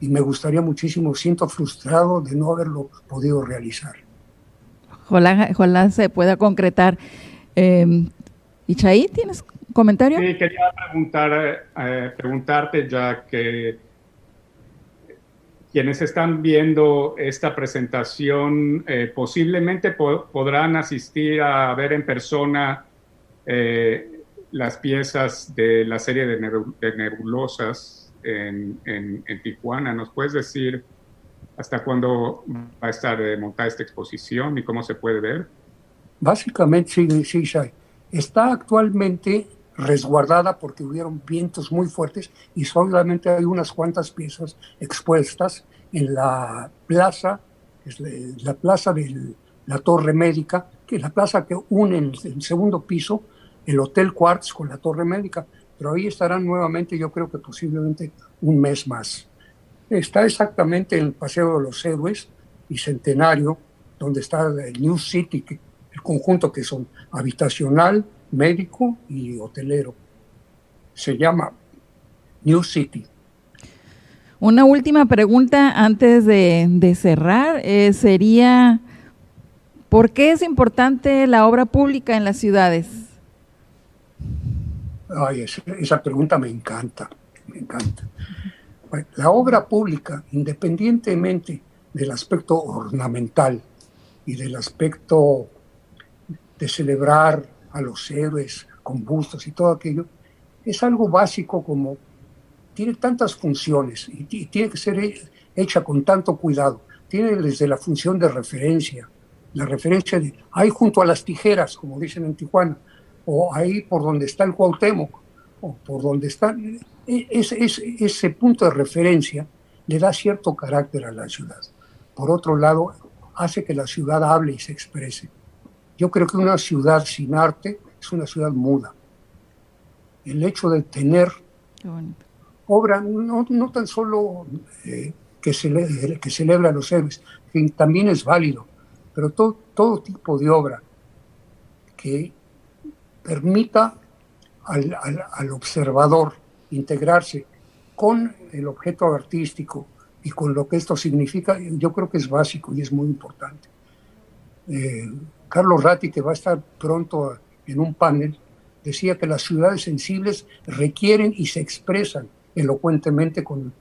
y me gustaría muchísimo, siento frustrado de no haberlo podido realizar. Ojalá se pueda concretar. Ichaí, ¿tienes comentario? Sí, quería preguntarte, ya que quienes están viendo esta presentación posiblemente podrán asistir a ver en persona las piezas de la serie de nebulosas en Tijuana. ¿Nos puedes decir hasta cuándo va a estar montada esta exposición y cómo se puede ver? Básicamente, sí, Shai. Está actualmente resguardada porque hubieron vientos muy fuertes y solamente hay unas cuantas piezas expuestas en la plaza, es la plaza de la Torre Médica, que es la plaza que une en el segundo piso el Hotel Quartz con la Torre Médica, pero ahí estarán nuevamente, yo creo que posiblemente un mes más. Está exactamente en el Paseo de los Héroes y Centenario, donde está el New City, el conjunto que son habitacional, médico y hotelero. Se llama New City. Una última pregunta antes de cerrar sería, ¿por qué es importante la obra pública en las ciudades? Ay, esa pregunta me encanta. Bueno, la obra pública, independientemente del aspecto ornamental y del aspecto de celebrar a los héroes con bustos y todo aquello, es algo básico, como tiene tantas funciones y tiene que ser hecha con tanto cuidado. Tiene desde la función de referencia, la referencia de ahí junto a las tijeras, como dicen en Tijuana, o ahí por donde está el Cuauhtémoc, o por donde está, ese punto de referencia le da cierto carácter a la ciudad. Por otro lado, hace que la ciudad hable y se exprese. Yo creo que una ciudad sin arte es una ciudad muda. El hecho de tener obra, no tan solo que celebra a los héroes, que también es válido, pero todo tipo de obra que permita al observador integrarse con el objeto artístico y con lo que esto significa, yo creo que es básico y es muy importante. Carlos Ratti, que va a estar pronto en un panel, decía que las ciudades sensibles requieren y se expresan elocuentemente con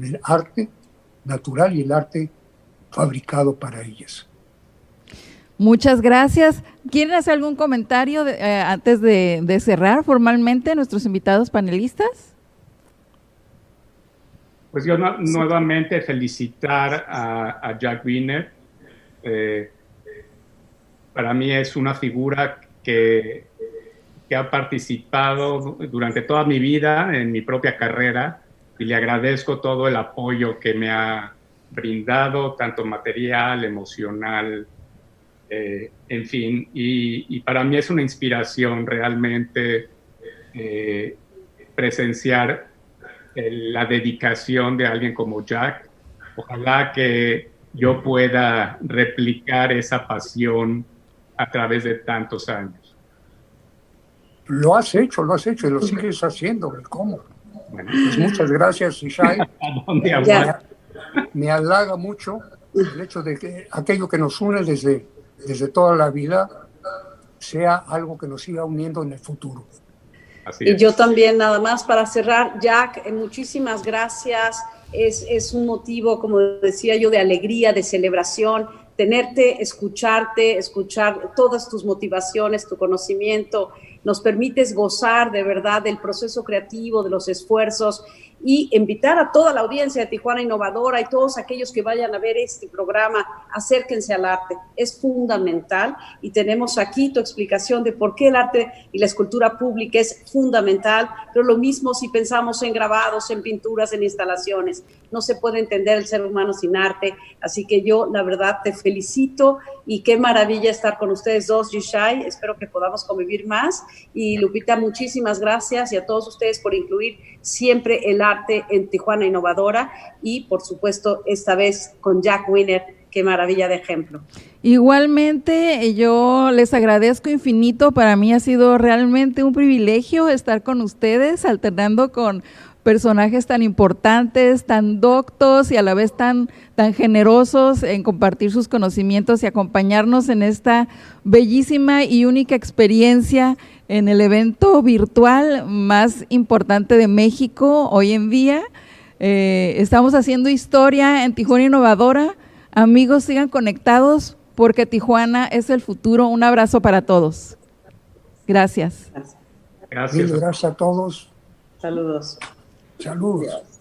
el arte natural y el arte fabricado para ellas. Muchas gracias. ¿Quieren hacer algún comentario antes de cerrar formalmente nuestros invitados panelistas? Pues yo nuevamente felicitar a Jack Wiener. Para mí es una figura que ha participado durante toda mi vida en mi propia carrera y le agradezco todo el apoyo que me ha brindado, tanto material, emocional, en fin. Y para mí es una inspiración realmente presenciar la dedicación de alguien como Jack. Ojalá que yo pueda replicar esa pasión a través de tantos años. Lo has hecho y lo sigues haciendo. ¿Cómo? Bueno, pues muchas gracias, Yishai. Me halaga mucho el hecho de que aquello que nos une desde toda la vida sea algo que nos siga uniendo en el futuro. Así es. Y yo también, nada más para cerrar, Jack, muchísimas gracias. Es un motivo, como decía yo, de alegría, de celebración, tenerte, escuchar todas tus motivaciones, tu conocimiento. Nos permites gozar de verdad del proceso creativo, de los esfuerzos, y invitar a toda la audiencia de Tijuana Innovadora y todos aquellos que vayan a ver este programa, acérquense al arte, es fundamental, y tenemos aquí tu explicación de por qué el arte y la escultura pública es fundamental, pero lo mismo si pensamos en grabados, en pinturas, en instalaciones, no se puede entender el ser humano sin arte, así que yo la verdad te felicito y qué maravilla estar con ustedes dos, Yishai, espero que podamos convivir más, y Lupita, muchísimas gracias, y a todos ustedes por incluir siempre el arte en Tijuana Innovadora, y por supuesto esta vez con Jack Wiener, qué maravilla de ejemplo. Igualmente, yo les agradezco infinito, para mí ha sido realmente un privilegio estar con ustedes, alternando con personajes tan importantes, tan doctos y a la vez tan generosos en compartir sus conocimientos y acompañarnos en esta bellísima y única experiencia en el evento virtual más importante de México hoy en día. Estamos haciendo historia en Tijuana Innovadora. Amigos, sigan conectados porque Tijuana es el futuro. Un abrazo para todos. Gracias. Gracias. Gracias a todos. Saludos. Saludos.